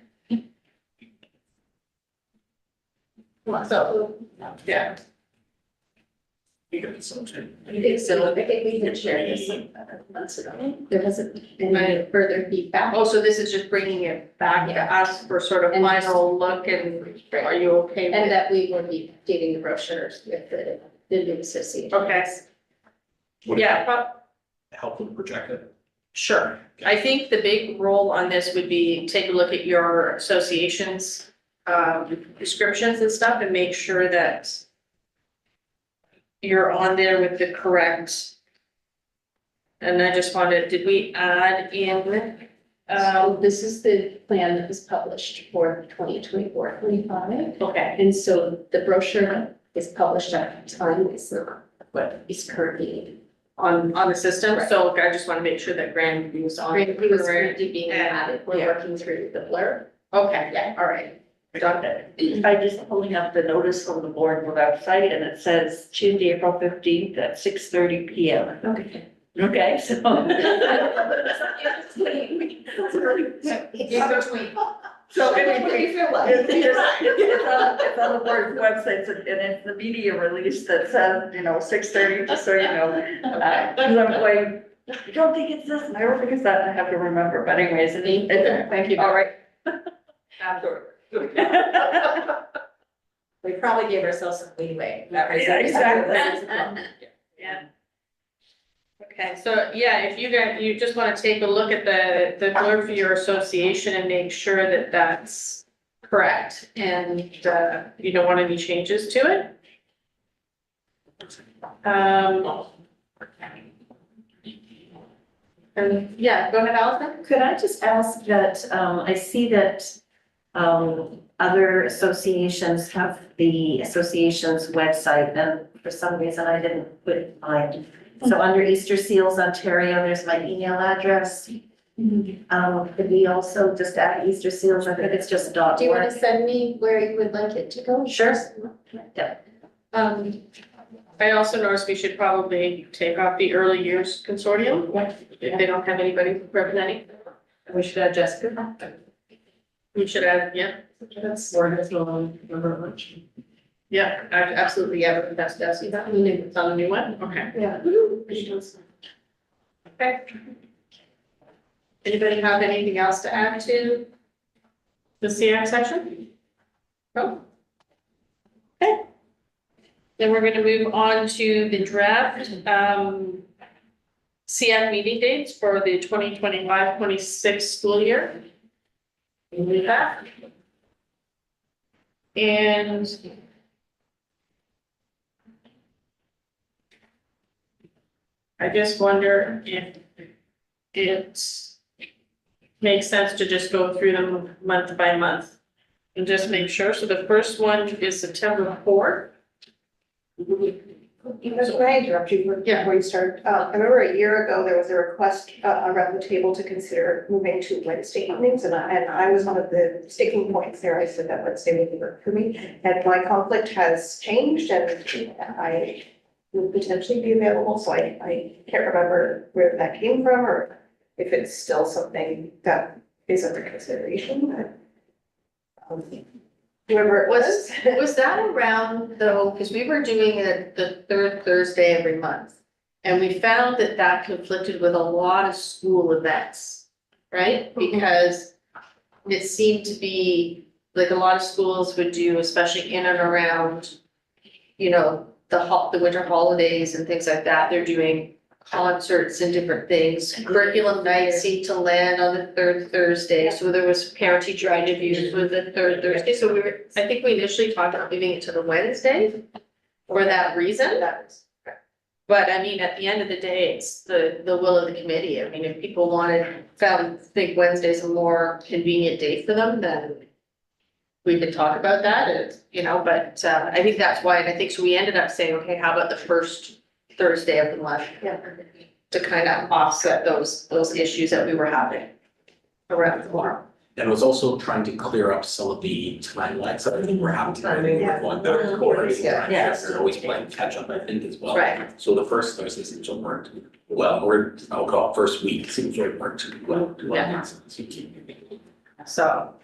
Speaker 1: So, yeah.
Speaker 5: You got this, okay.
Speaker 3: I think so. I think we did share this some months ago. There wasn't any further feedback.
Speaker 1: Oh, so this is just bringing it back to us for sort of
Speaker 3: And
Speaker 1: final look, and are you okay with?
Speaker 3: And that we will be updating the brochures with the new association.
Speaker 1: Okay. Yeah,
Speaker 5: Help with projected.
Speaker 1: sure. I think the big role on this would be take a look at your association's descriptions and stuff and make sure that you're on there with the correct. And I just wanted, did we add in,
Speaker 3: So this is the plan that was published for 2024-25.
Speaker 1: okay,
Speaker 3: And so the brochure is published at the time, it's not what is currently
Speaker 1: on the system, so I just want to make sure that Grand View is on.
Speaker 3: it was currently being added, we're
Speaker 1: Yeah.
Speaker 3: working through the blur.
Speaker 1: Okay,
Speaker 3: Yeah.
Speaker 1: all right. Got it.
Speaker 9: I just pulling up the notice from the board website and it says Tuesday, April 15th at 6:30 PM.
Speaker 3: Okay.
Speaker 9: Okay, so.
Speaker 10: So, and what do you feel like?
Speaker 9: It's on the board's website, and it's the media release that says, 6:30, just so you know. And I'm going, I don't think it's this, and I don't think it's that, and I have to remember, but anyways,
Speaker 1: Thank you.
Speaker 9: all right.
Speaker 3: We probably gave ourselves some leeway.
Speaker 9: Yeah, exactly.
Speaker 1: Yeah. Okay, so yeah, if you just want to take a look at the blurb for your association and make sure that that's correct and you don't want any changes to it. And yeah, go ahead, Allison.
Speaker 11: Could I just ask that, I see that, other associations have the association's website, and for some reason I didn't put mine. So under Easter Seals Ontario, there's my email address. Could we also just add Easter Seals? I think it's just .org.
Speaker 3: Do you want to send me where you would like it to go?
Speaker 11: Sure. Yeah.
Speaker 1: I also noticed we should probably take off the early years consortium, if they don't have anybody representing.
Speaker 11: We should add Jessica.
Speaker 1: We should add, yeah,
Speaker 8: That's more, that's not on number much.
Speaker 1: yeah, absolutely, yeah, but that's, it's on a new one, okay.
Speaker 7: Yeah.
Speaker 1: Okay. Anybody have anything else to add to the SEAC section? No? Okay. Then we're gonna move on to the draft, SEAC meeting dates for the 2025-26 school year. We move that. And I just wonder if it makes sense to just go through them month by month and just make sure. So the first one is September 4th.
Speaker 7: Can I interrupt you before you start? I remember a year ago, there was a request around the table to consider moving to Wednesday evenings, and I was one of the sticking points there. I said that Wednesday would work for me, and my conflict has changed, and I would potentially be available, so I can't remember where that came from, or if it's still something that is under consideration, but whoever it was.
Speaker 3: Was that around though, because we were doing it the third Thursday every month. And we found that that conflicted with a lot of school events, right? Because it seemed to be like a lot of schools would do, especially in and around, you know, the winter holidays and things like that. They're doing concerts and different things. Curriculum nights seemed to land on the third Thursday, so there was parent-teacher interviews with the third Thursday. So I think we initially talked about moving it to the Wednesday for that reason. But I mean, at the end of the day, it's the will of the committee. I mean, if people think Wednesday's a more convenient day for them, then we could talk about that, but I think that's why, and I think so we ended up saying, okay, how about the first Thursday of the month?
Speaker 7: Yeah.
Speaker 3: To kind of offset those issues that we were having around the forum.
Speaker 5: And it was also trying to clear up some of the timelines that I think we're having to we're going back and forth. We're always playing catch up, I think, as well.
Speaker 3: Right.
Speaker 5: So the first Thursday seems to have worked well, or I'll call it first week seems to have worked well.
Speaker 3: Yeah.
Speaker 1: So,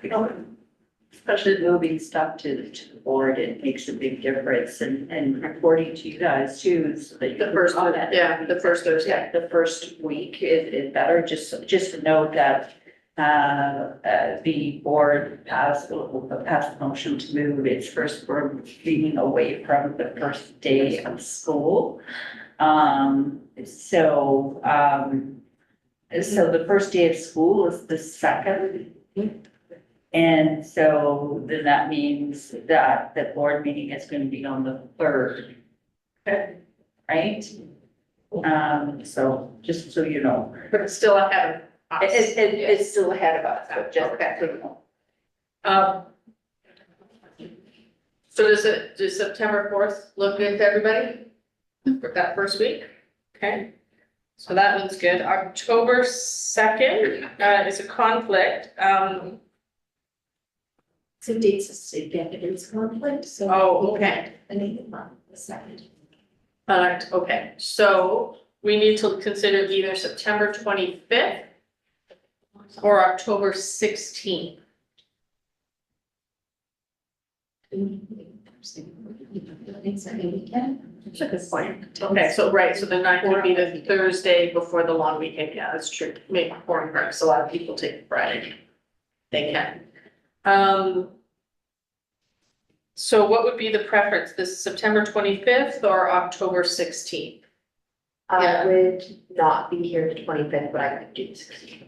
Speaker 9: Especially moving stuff to the board, it makes a big difference and reporting to you guys too, so that you
Speaker 3: The first, the first Thursday.
Speaker 9: Yeah, the first week is better, just to note that the board passed the motion to move its first board meeting away from the first day of school. So the first day of school is the 2nd. And so then that means that the board meeting is going to be on the 3rd. Right? So just so you know.
Speaker 3: But it's still ahead of us.
Speaker 9: It's still ahead of us, but just
Speaker 3: Okay.
Speaker 9: so you know.
Speaker 3: So does September 4th look good to everybody for that first week?
Speaker 1: okay, so that one's good. October 2nd is a conflict.
Speaker 3: Some dates of significance conflict, so.
Speaker 1: Oh, okay.
Speaker 3: Anything on the 2nd.
Speaker 1: Okay, so we need to consider either September 25th or October 16th.
Speaker 3: That's a good point.
Speaker 1: Okay, so so the 9th would be the Thursday before the long weekend. Yeah, that's true. Make important breaks. A lot of people take Friday. They can. So what would be the preference, this September 25th or October 16th?
Speaker 3: Yeah.
Speaker 11: I would not be here the 25th, but I could do the 16th.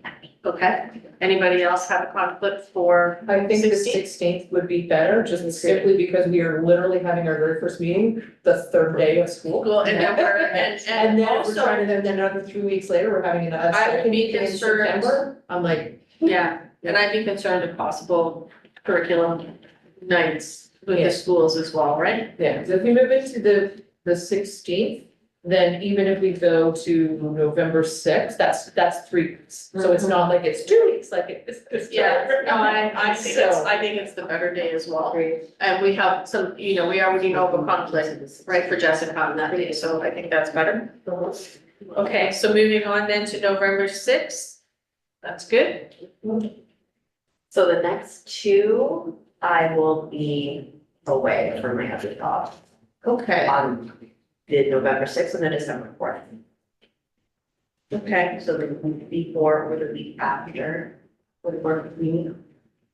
Speaker 3: Okay, anybody else have a conflict for?
Speaker 8: I think the
Speaker 3: 16th?
Speaker 8: 16th would be better, just simply because we are literally having our very first meeting the third day of school.
Speaker 3: Well, and then we're,
Speaker 8: And
Speaker 3: and
Speaker 8: then we're
Speaker 3: also,
Speaker 8: trying to, then another 3 weeks later, we're having another
Speaker 3: I would
Speaker 8: second
Speaker 3: be
Speaker 8: meeting in
Speaker 3: concerned-
Speaker 8: September. I'm like,
Speaker 3: yeah, and I'd be concerned of possible curriculum nights with
Speaker 8: Yeah.
Speaker 3: the schools as well, right?
Speaker 8: yeah, so if we move into the 16th, then even if we go to November 6th, that's 3 weeks. So it's not like it's 2 weeks, like it's.
Speaker 3: Yeah, no, I think it's,
Speaker 8: So-
Speaker 3: I think it's the better day as well. And we have some, we already know of a conflict, right, for Jessica on that day, so I think that's better. Okay, so moving on then to November 6th. That's good.
Speaker 11: So the next two, I will be away from my other job
Speaker 3: Okay,
Speaker 11: on the November 6th and the December 4th.
Speaker 3: okay.
Speaker 11: So the week before or the week after would work with me,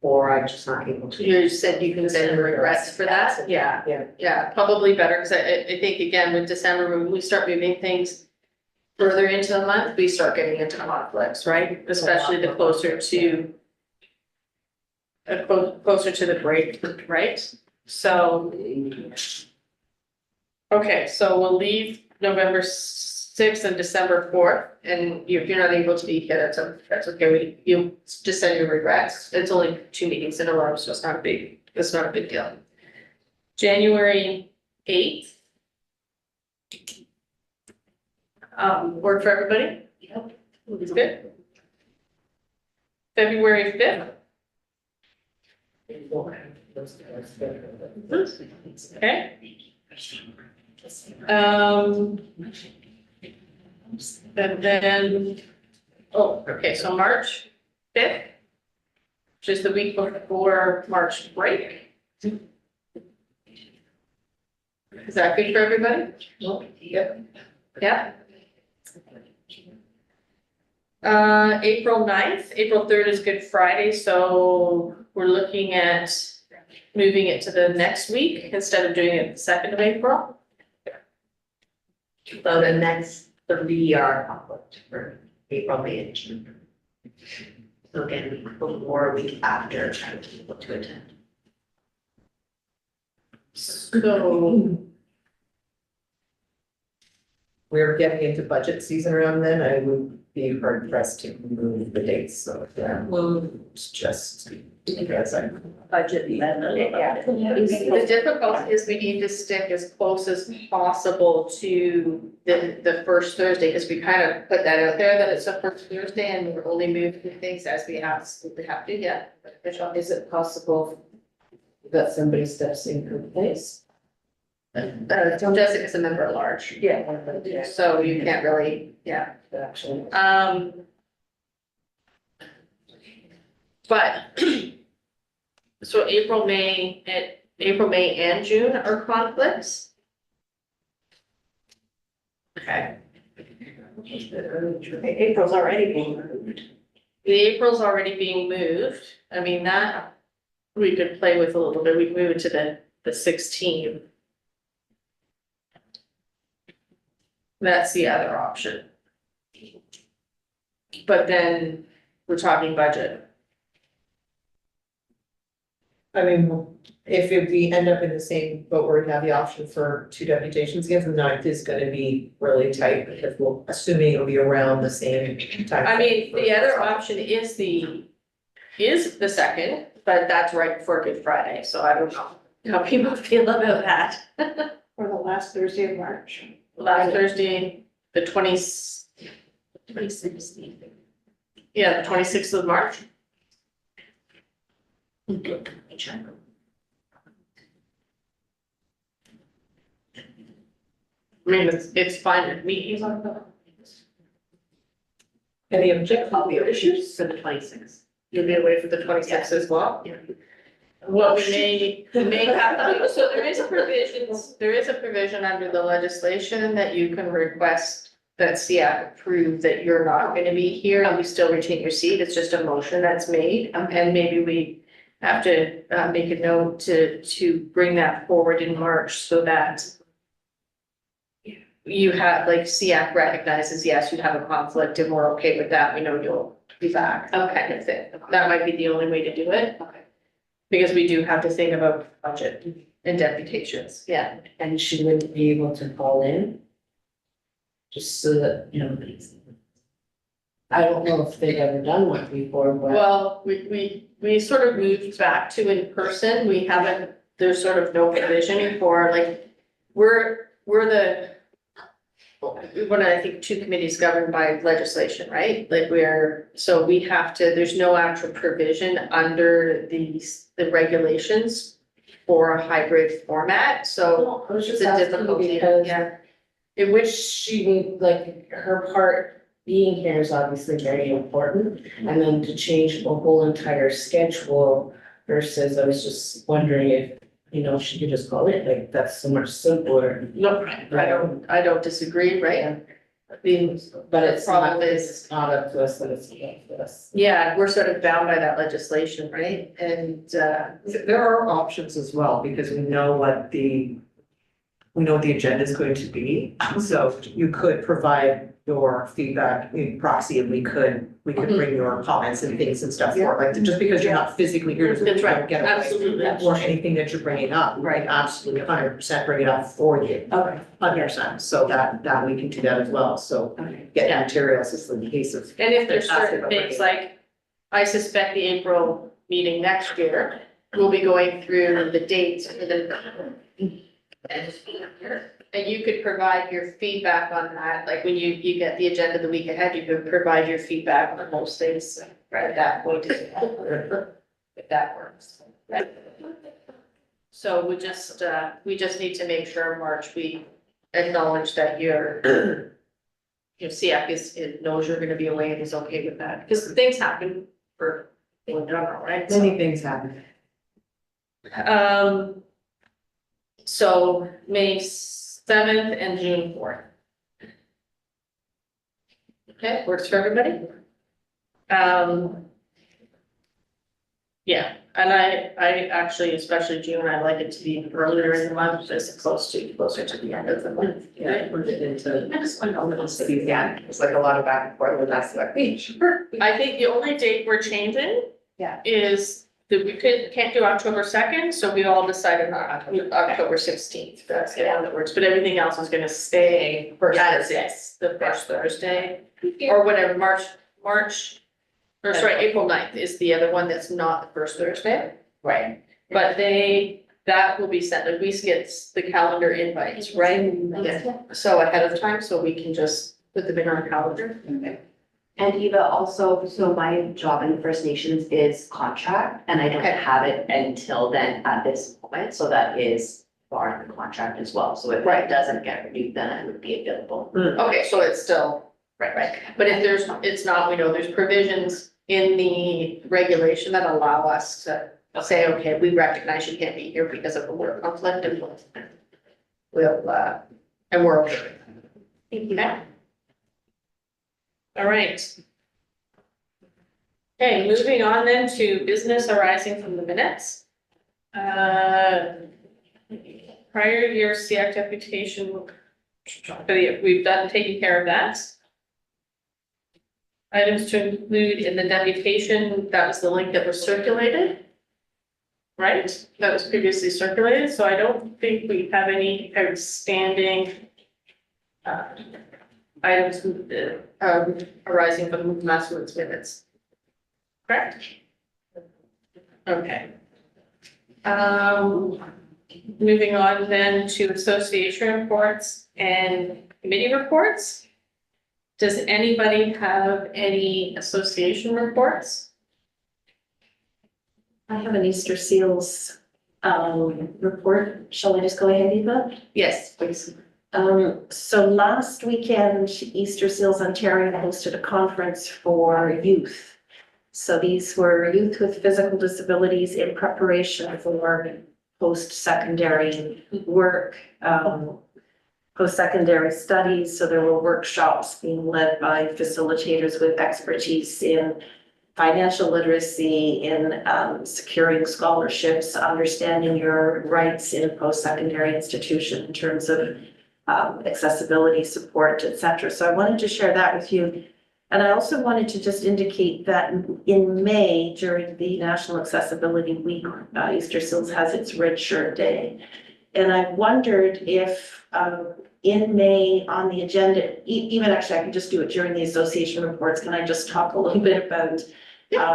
Speaker 11: or I'm just not able to.
Speaker 3: You said you can send regrets for that? Yeah.
Speaker 8: Yeah.
Speaker 3: Yeah, probably better, because I think again with December, when we start moving things further into the month, we start getting into conflicts, right? Especially the closer to closer to the break, right? So, okay, so we'll leave November 6th and December 4th, and if you're not able to be here, that's okay, you just send your regrets. It's only 2 meetings in a row, so it's not a big deal. January 8th. Work for everybody?
Speaker 11: Yep.
Speaker 3: It's good. February 5th, okay? And then, okay, so March 5th, which is the week before March break. Is that good for everybody? Yeah. April 9th, April 3rd is Good Friday, so we're looking at moving it to the next week instead of doing it the 2nd of April.
Speaker 11: So the next 3 are conflict for April, May, and June. So again, week before, week after, I would be able to attend.
Speaker 3: So,
Speaker 8: We're getting into budget season around then, I would be hard pressed to move the dates, so that moves just because I.
Speaker 9: Budget amendment.
Speaker 11: Yeah.
Speaker 3: the difficulty is we need to stick as close as possible to the first Thursday, because we kind of put that out there that it's the first Thursday and we're only moving things as we absolutely have to, yeah.
Speaker 8: Is it possible that somebody steps in her place?
Speaker 3: Jessica's a member at large,
Speaker 8: Yeah.
Speaker 3: so you can't really, yeah.
Speaker 8: Actually.
Speaker 3: But, so April, May, and June are conflicts? Okay.
Speaker 7: April's already being moved.
Speaker 3: The April's already being moved, I mean, that we could play with a little bit, we can move it to the 16th. That's the other option. But then we're talking budget.
Speaker 8: I mean, if we end up in the same boat where we have the option for 2 deputations again, the 9th is gonna be really tight because we're assuming it'll be around the same time.
Speaker 3: I mean, the other option is the 2nd, but that's right before Good Friday, so I don't know how people feel about that.
Speaker 7: Or the last Thursday of March.
Speaker 3: Last Thursday, the 26th. Yeah, the 26th of March. I mean, it's fine with me.
Speaker 8: Any objections or issues?
Speaker 11: For the 26th.
Speaker 3: You'll be away for the 26th as well?
Speaker 11: Yeah.
Speaker 3: Well, we may have to, do- so there is a provision under the legislation that you can request that SEAC approve that you're not gonna be here and you still retain your seat. It's just a motion that's made. And maybe we have to make a note to bring that forward in March so that you have, like, SEAC recognizes, yes, you have a conflict and we're okay with that, we know you'll be back.
Speaker 4: Okay.
Speaker 3: Kind of thing. That might be the only way to do it.
Speaker 4: Okay.
Speaker 3: Because we do have to think about budget and deputations.
Speaker 4: Yeah, and she would be able to call in. Just so that, you know. I don't know if they've ever done one before, but.
Speaker 3: Well, we sort of moved back to in person, we haven't, there's sort of no provisioning for, like, we're the. One of, I think, two committees governed by legislation, right? Like so we have to, there's no actual provision under the regulations for a hybrid format, so
Speaker 4: I was just
Speaker 3: the
Speaker 4: asking
Speaker 3: difficulty,
Speaker 4: because
Speaker 3: yeah.
Speaker 4: in which she, like, her part being here is obviously very important. And then to change the whole entire schedule versus, I was just wondering if, you know, she could just call it, like, that's so much simpler.
Speaker 3: No, I don't disagree, right? I mean,
Speaker 4: But it's
Speaker 3: Problem
Speaker 4: not,
Speaker 3: is-
Speaker 4: it's not up to us, and it's up to us.
Speaker 3: yeah, we're sort of bound by that legislation, right? And,
Speaker 8: There are options as well, because we know what the agenda is going to be. So you could provide your feedback in proxy, and we could bring your comments and things and stuff for, like, just because you're not physically here doesn't mean
Speaker 3: That's
Speaker 8: you
Speaker 3: right.
Speaker 8: don't get away.
Speaker 3: Absolutely.
Speaker 8: Or anything that you're bringing up, right, absolutely, 100% bring it up for you,
Speaker 4: Okay.
Speaker 8: 100%, so that we can do that as well, so
Speaker 4: Okay.
Speaker 8: get
Speaker 3: Yeah.
Speaker 8: materials is the case of.
Speaker 3: and if there's
Speaker 8: Fantastic,
Speaker 3: certain
Speaker 8: okay.
Speaker 3: things like, I suspect the April meeting next year, we'll be going through the dates for the. And you could provide your feedback on that, like when you get the agenda the week ahead, you could provide your feedback on most things right at that point. If that works. So we just need to make sure in March we acknowledge that your SEAC it knows you're gonna be away and is okay with that, because things happen for in general, right? So-
Speaker 8: Many things happen.
Speaker 3: So May 7th and June 4th. Okay, works for everybody? Yeah, and I actually, especially June, I like it to be earlier in the month, just closer to the end of the month.
Speaker 8: Yeah, we're getting into. Yeah, it's like a lot of back and forth with that, like,
Speaker 3: I think the only date we're changing.
Speaker 8: Yeah.
Speaker 3: Is that we can't do October 2nd, so we all decided on October 16th, that's the one that works, but everything else is gonna stay as is, the first Thursday. Or whatever, or sorry, April 9th is the other one that's not the first Thursday.
Speaker 8: Right.
Speaker 3: But that will be sent, like we get the calendar invites, right? Yeah. So ahead of time, so we can just put them in our calendar.
Speaker 12: And Eva, also, so my job in the First Nations is contract, and I don't
Speaker 3: Okay.
Speaker 12: have it until then at this moment, so that is part of the contract as well. So if
Speaker 3: Right.
Speaker 12: it doesn't get renewed, then I would be available.
Speaker 3: Okay, so it's still, right, but if it's not, we know there's provisions in the regulation that allow us to say, okay, we recognize you can't be here because of a work conflict and and we're okay. Okay. All right. Okay, moving on then to business arising from the minutes. Prior year SEAC deputation, we've taken care of that. Items to include in the deputation, that was the link that was circulated. Right, that was previously circulated, so I don't think we have any outstanding items arising from last month's minutes. Correct? Okay. Moving on then to association reports and committee reports. Does anybody have any association reports?
Speaker 11: I have an Easter seals report. Shall I just go ahead, Eva?
Speaker 3: Yes, please.
Speaker 11: So last weekend, Easter Seals Ontario hosted a conference for youth. So these were youth with physical disabilities in preparation for post-secondary work, post-secondary studies. So there were workshops being led by facilitators with expertise in financial literacy, in securing scholarships, understanding your rights in a post-secondary institution in terms of accessibility support, et cetera. So I wanted to share that with you. And I also wanted to just indicate that in May, during the National Accessibility Week, Easter Seals has its Red Shirt Day. And I wondered if in May on the agenda, even actually I can just do it during the association reports, can I just talk a little bit about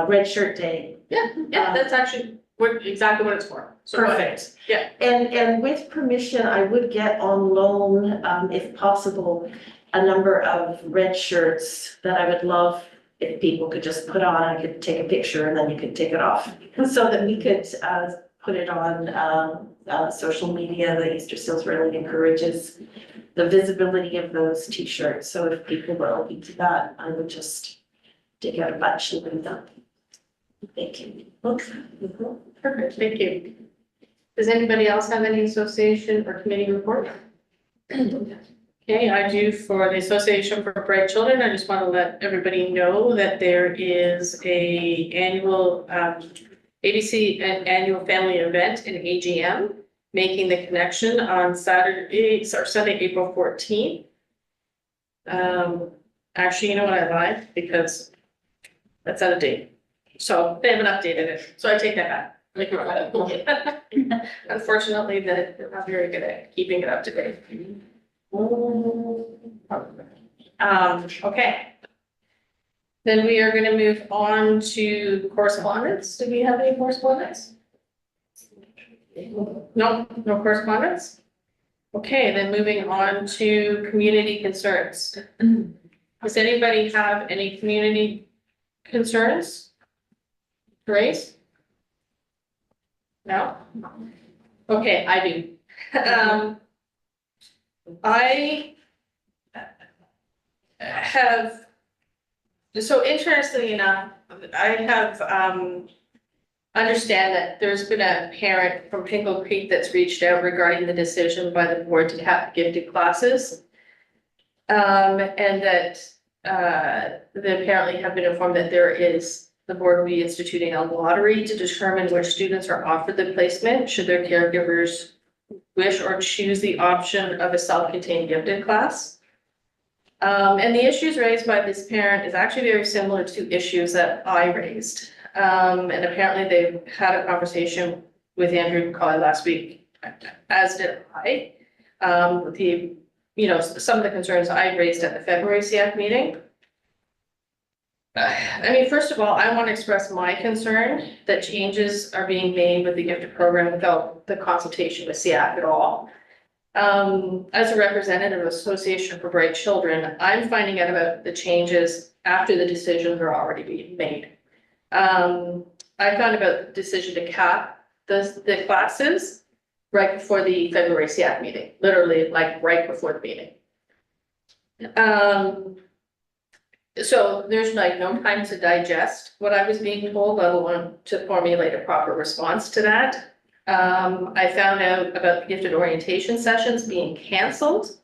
Speaker 11: Red Shirt Day?
Speaker 1: Yeah, that's actually exactly what it's for. So go ahead.
Speaker 11: Perfect.
Speaker 1: Yeah.
Speaker 11: And with permission, I would get on loan, if possible, a number of red shirts that I would love if people could just put on. I could take a picture and then you could take it off, so that we could put it on social media. The Easter Seals really encourages the visibility of those t-shirts. So if people were open to that, I would just dig out a bunch and put them. Thank you.
Speaker 1: Perfect, thank you. Does anybody else have any association or committee report? Okay, I do for the Association for Bright Children. I just want to let everybody know that there is a annual ABC annual family event in AGM, Making the Connection on Sunday, April 14th. Actually, you know what, I lied because that's out of date. So they haven't updated it, so I take that back. Unfortunately, they're not very good at keeping it up to date. Okay. Then we are gonna move on to correspondence. Do we have any correspondence? No, no correspondence? Okay, then moving on to community concerns. Does anybody have any community concerns? Grace? No? Okay, I do. I have, so interestingly enough, I have, understand that there's been a parent from Pingle Creek that's reached out regarding the decision by the board to have gifted classes. And that, they apparently have been informed that the board will be instituting a lottery to determine which students are offered the placement, should their caregivers wish or choose the option of a self-contained gifted class. And the issues raised by this parent is actually very similar to issues that I raised. And apparently they've had a conversation with Andrew McCauley last week, as did I. Some of the concerns I raised at the February SEAC meeting. I mean, first of all, I want to express my concern that changes are being made with the gifted program without the consultation with SEAC at all. As a representative of Association for Bright Children, I'm finding out about the changes after the decisions are already being made. I found about the decision to cap the classes right before the February SEAC meeting, literally like right before the meeting. So there's like no time to digest what I was being told, let alone to formulate a proper response to that. I found out about gifted orientation sessions being canceled.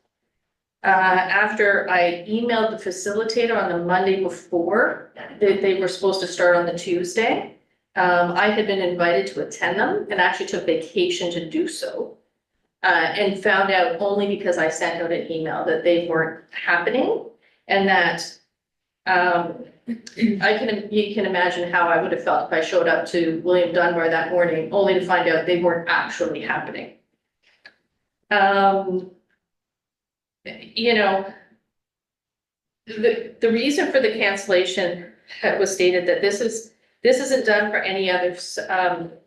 Speaker 1: After I emailed the facilitator on the Monday before, they were supposed to start on the Tuesday. I had been invited to attend them and actually took vacation to do so. And found out only because I sent out an email that they weren't happening, and that you can imagine how I would have felt if I showed up to William Dunbar that morning, only to find out they weren't actually happening. The reason for the cancellation was stated that this isn't done for any other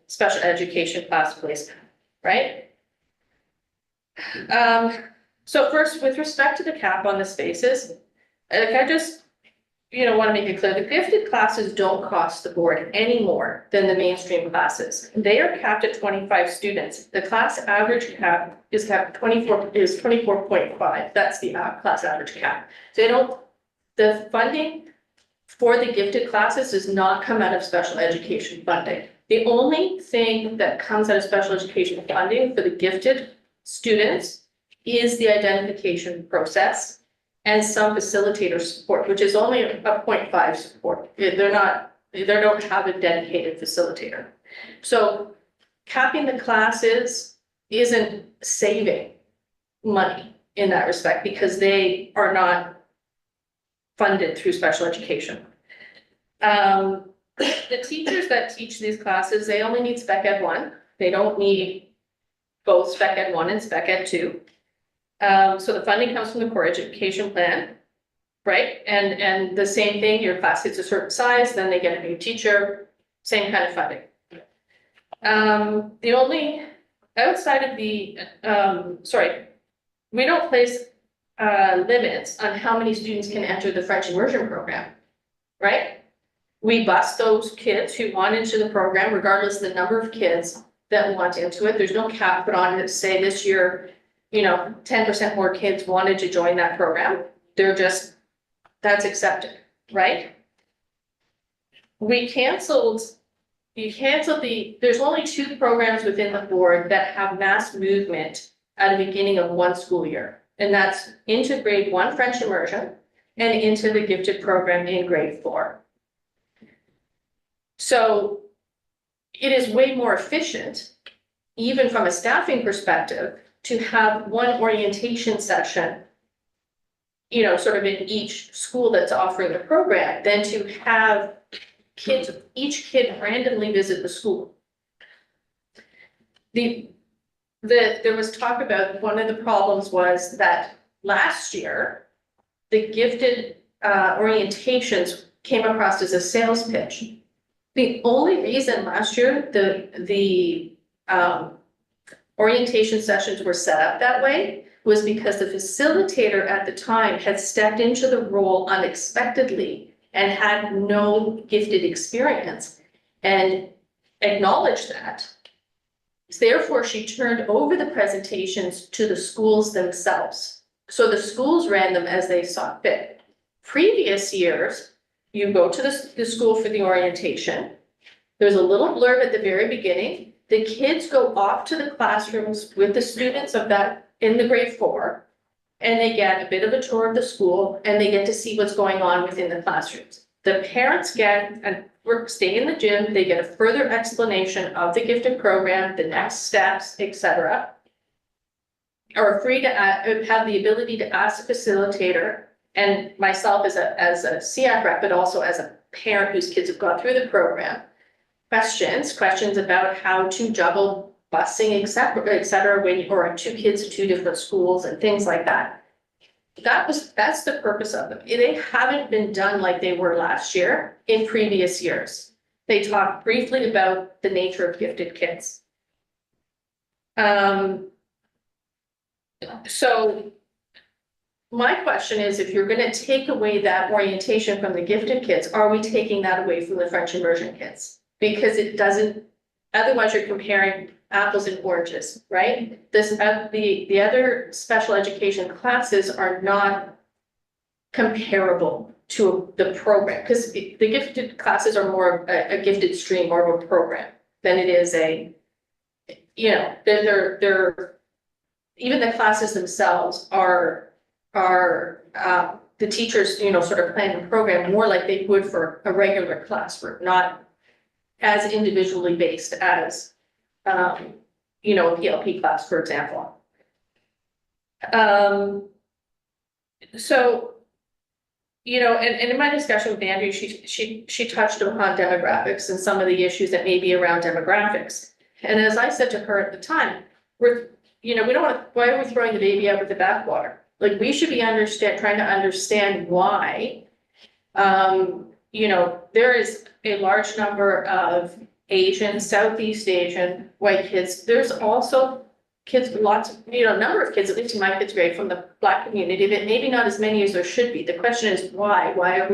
Speaker 1: special education class placement, right? So first, with respect to the cap on the spaces, like I just, want to make it clear, the gifted classes don't cost the board any more than the mainstream classes. They are capped at 25 students. The class average cap is capped 24.5. That's the class average cap. So the funding for the gifted classes does not come out of special education funding. The only thing that comes out of special education funding for the gifted students is the identification process and some facilitator support, which is only a 0.5 support. They don't have a dedicated facilitator. So capping the classes isn't saving money. in that respect because they are not funded through special education. The teachers that teach these classes, they only need Spec Ed 1. They don't need both Spec Ed 1 and Spec Ed 2. So the funding comes from the core education plan, right? And the same thing, your class hits a certain size, then they get a new teacher, same kind of funding. The only, outside of the, we don't place limits on how many students can enter the French immersion program, right? We bus those kids who want into the program, regardless of the number of kids that want into it. There's no cap put on it to say this year, 10% more kids wanted to join that program. They're just, that's accepted, right? There's only 2 programs within the board that have mass movement at the beginning of one school year. And that's into grade 1 French immersion and into the gifted program in grade 4. So it is way more efficient, even from a staffing perspective, to have one orientation session, sort of in each school that's offering the program, than to have each kid randomly visit the school. There was talk about, one of the problems was that last year, the gifted orientations came across as a sales pitch. The only reason last year the orientation sessions were set up that way was because the facilitator at the time had stepped into the role unexpectedly and had no gifted experience and acknowledged that. Therefore, she turned over the presentations to the schools themselves. So the schools ran them as they saw fit. Previous years, you go to the school for the orientation. There's a little blurb at the very beginning. The kids go off to the classrooms with the students of that in the grade 4, and they get a bit of a tour of the school, and they get to see what's going on within the classrooms. The parents stay in the gym, they get a further explanation of the gifted program, the next steps, etc. Are free to have the ability to ask the facilitator, and myself as a SEAC rep, but also as a parent whose kids have gone through the program, questions about how to juggle busing, etc. Or 2 kids at 2 different schools and things like that. That's the purpose of them. They haven't been done like they were last year in previous years. They talked briefly about the nature of gifted kids. So my question is, if you're going to take away that orientation from the gifted kids, are we taking that away from the French immersion kids? Because it doesn't, otherwise you're comparing apples and oranges, right? The other special education classes are not comparable to the program, because the gifted classes are more a gifted stream, more of a program than it is they're even the classes themselves are the teachers, sort of plan the program more like they would for a regular classroom, not as individually based as, a PLP class, for example. So, and in my discussion with Andrew, she touched upon demographics and some of the issues that may be around demographics. And as I said to her at the time, we don't want to, why are we throwing the baby out with the bathwater? Like, we should be trying to understand why, there is a large number of Asian, Southeast Asian, white kids. There's also kids, lots of, number of kids, at least in my kids' grade, from the Black community, but maybe not as many as there should be. The question is why? Why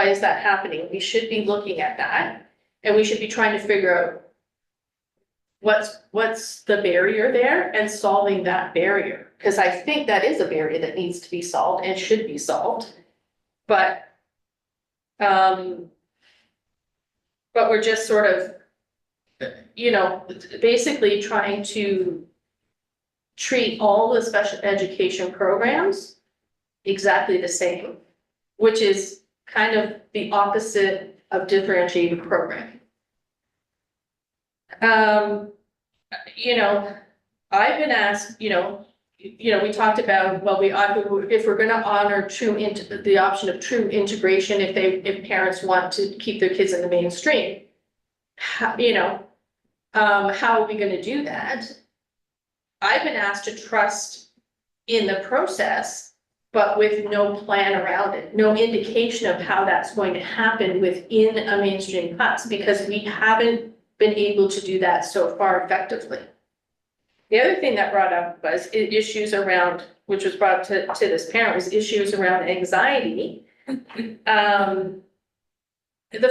Speaker 1: is that happening? We should be looking at that, and we should be trying to figure out what's the barrier there and solving that barrier. Because I think that is a barrier that needs to be solved and should be solved. But we're just sort of, basically trying to treat all the special education programs exactly the same, which is kind of the opposite of differentiated programming. I've been asked, we talked about, well, if we're gonna honor the option of true integration, if parents want to keep their kids in the mainstream, how are we gonna do that? I've been asked to trust in the process, but with no plan around it, no indication of how that's going to happen within a mainstream class, because we haven't been able to do that so far effectively. The other thing that brought up was issues around, which was brought up to this parent, was issues around anxiety. The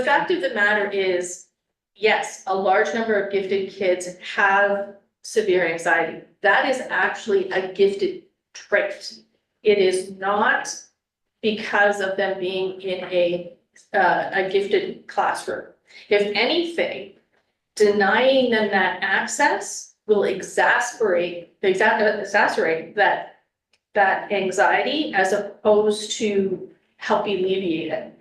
Speaker 1: fact of the matter is, yes, a large number of gifted kids have severe anxiety. That is actually a gifted trait. It is not because of them being in a gifted classroom. If anything, denying them that access will exacerbate that anxiety as opposed to help alleviate it.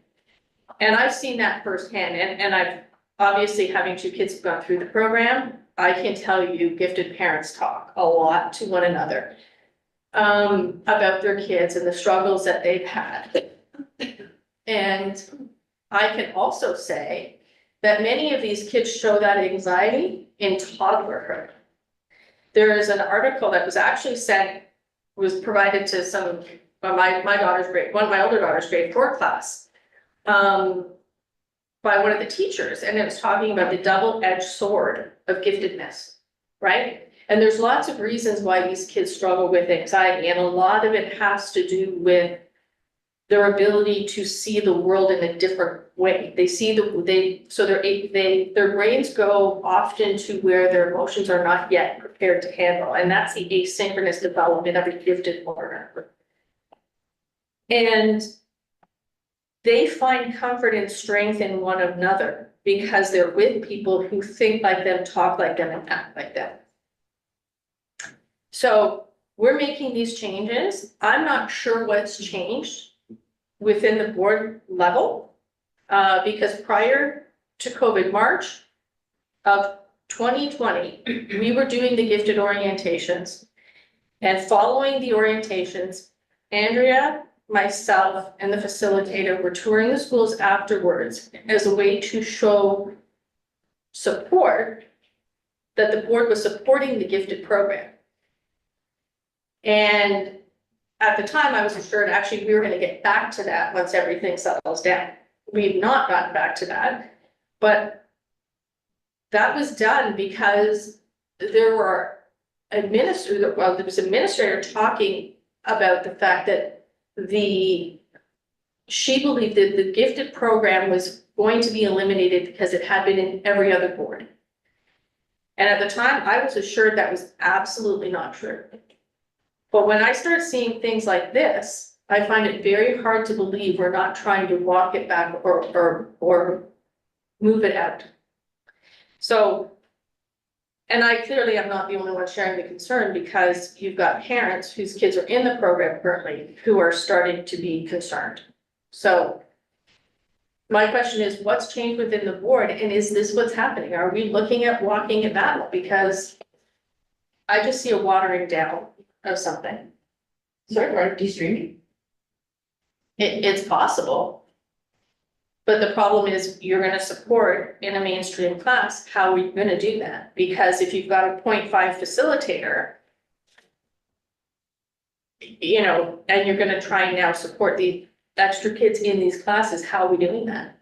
Speaker 1: And I've seen that firsthand, and I've obviously, having 2 kids who've gone through the program, I can tell you gifted parents talk a lot to one another about their kids and the struggles that they've had. And I can also say that many of these kids show that anxiety in toddlerhood. There is an article that was actually was provided to some of my older daughter's grade 4 class, by one of the teachers, and it was talking about the double-edged sword of giftedness, right? And there's lots of reasons why these kids struggle with anxiety, and a lot of it has to do with their ability to see the world in a different way. They see their brains go often to where their emotions are not yet prepared to handle, and that's the asynchronous development of a gifted learner. And they find comfort and strength in one another because they're with people who think like them, talk like them, and act like them. So we're making these changes. I'm not sure what's changed within the board level, because prior to COVID, March of 2020, we were doing the gifted orientations, and following the orientations, Andrea, myself, and the facilitator were touring the schools afterwards as a way to show support that the board was supporting the gifted program. And at the time, I was assured actually we were going to get back to that once everything settles down. We've not gotten back to that, but that was done because there were there was an administrator talking about the fact that she believed that the gifted program was going to be eliminated because it had been in every other board. And at the time, I was assured that was absolutely not true. But when I start seeing things like this, I find it very hard to believe we're not trying to walk it back or move it out. So, and I clearly am not the only one sharing the concern, because you've got parents whose kids are in the program currently who are starting to be concerned. So my question is, what's changed within the board, and is this what's happening? Are we looking at walking it back? Because I just see a watering down of something.
Speaker 2: Sorry, are you streaming?
Speaker 1: It's possible. But the problem is, you're gonna support in a mainstream class, how are we gonna do that? Because if you've got a 0.5 facilitator, and you're gonna try and now support the extra kids in these classes, how are we doing that?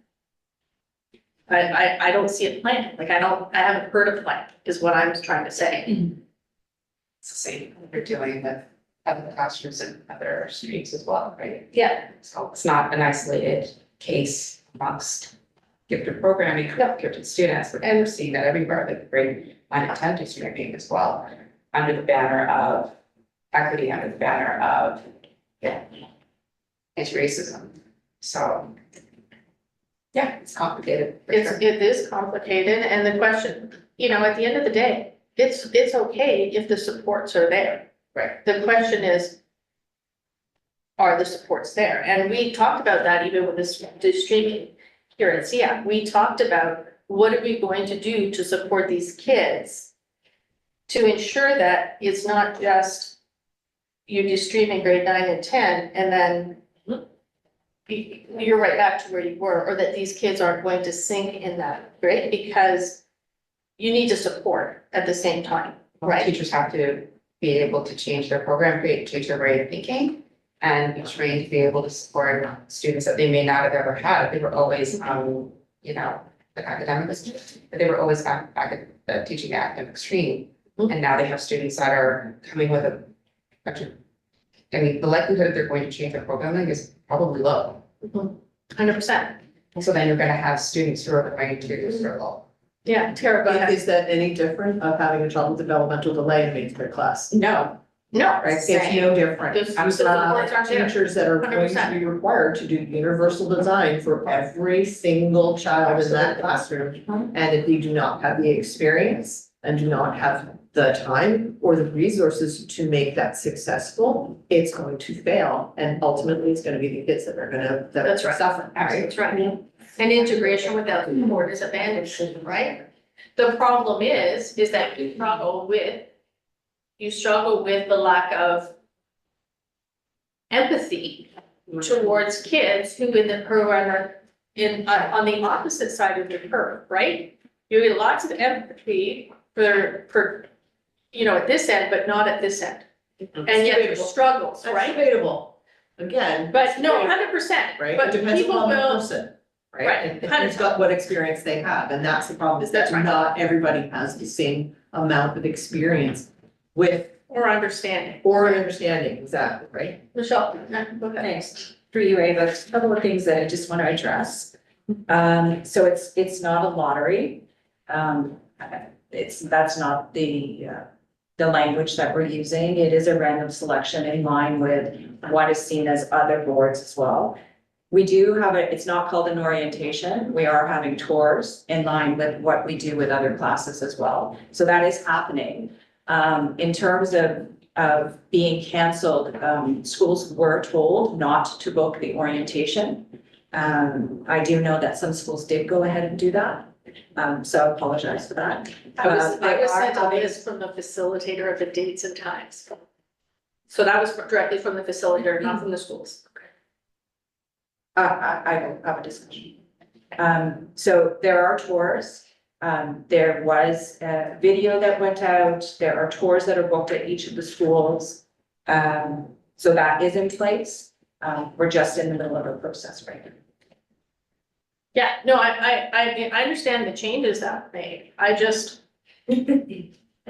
Speaker 1: I don't see a plan, like I haven't heard a plan, is what I'm trying to say.
Speaker 2: It's the same, you're dealing with other classrooms and other streets as well, right?
Speaker 1: Yeah.
Speaker 2: So it's not an isolated case amongst gifted programming, gifted students, and we're seeing that everywhere, like grade 9 and 10 streaming as well, under the banner of equity, under the banner of anti-racism. So yeah, it's complicated. for sure.
Speaker 1: It is complicated, and the question, at the end of the day, it's okay if the supports are there.
Speaker 2: Right.
Speaker 1: The question is, are the supports there? And we talked about that even with this streaming here at SEAC. We talked about what are we going to do to support these kids to ensure that it's not just
Speaker 3: you do streaming grade 9 and 10, and then you're right back to where you were, or that these kids aren't going to sink in that, right? Because you need to support at the same time, right?
Speaker 2: Teachers have to be able to change their program, change their way of thinking, and be trained to be able to support students that they may not have ever had. They were always, you know, the academic students, but they were always back at teaching the academic stream. And now they have students that are coming with a bunch of, I mean, the likelihood that they're going to change their programming is probably low.
Speaker 3: 100%.
Speaker 2: So then you're gonna have students who are going to struggle.
Speaker 3: Yeah, Tara, go ahead.
Speaker 8: Is that any different of having a child with developmental delay in eighth grade class?
Speaker 2: No,
Speaker 3: No,
Speaker 2: right?
Speaker 8: It's no different.
Speaker 3: Just-
Speaker 8: You
Speaker 3: just the
Speaker 8: have
Speaker 3: points aren't there.
Speaker 8: teachers that are going to
Speaker 3: 100%.
Speaker 8: be required to do universal design for every single child in that classroom. And if you do not have the experience and do not have the time or the resources to make that successful, it's going to fail. And ultimately, it's gonna be the kids that are
Speaker 3: That's right.
Speaker 8: suffer.
Speaker 3: That's right. And integration without support is advantage, right? The problem is that you struggle with the lack of empathy towards kids who in the program are on the opposite side of the curve, right? You get lots of empathy for, you know, at this end, but not at this end. And yet there's struggles,
Speaker 8: That's
Speaker 3: right?
Speaker 8: debatable. Again.
Speaker 3: But no, 100%,
Speaker 8: Right, it
Speaker 3: but
Speaker 8: depends
Speaker 3: people
Speaker 8: upon the
Speaker 3: will,
Speaker 8: person,
Speaker 3: Right,
Speaker 8: right? And who's got what experience they have, and that's the problem, is that
Speaker 3: That's right.
Speaker 8: not everybody has the same amount of experience with,
Speaker 3: or understanding.
Speaker 8: or an understanding, exactly, right?
Speaker 3: Michelle, go ahead.
Speaker 6: Thanks. Through you, Ava, a couple of things that I just want to address. So it's not a lottery. That's not the language that we're using. It is a random selection in line with what is seen as other boards as well. We do have it's not called an orientation. We are having tours in line with what we do with other classes as well. So that is happening. In terms of being canceled, schools were told not to book the orientation. I do know that some schools did go ahead and do that. So I apologize for that.
Speaker 3: I was
Speaker 6: There are
Speaker 3: sent a
Speaker 6: others-
Speaker 3: list from the facilitator of the dates and times. So that was directly from the facilitator, not from the schools.
Speaker 6: I will have a discussion. So there are tours. There was a video that went out. There are tours that are booked at each of the schools. So that is in place. We're just in the middle of a process right now.
Speaker 3: Yeah, no, I understand the changes that were made. I just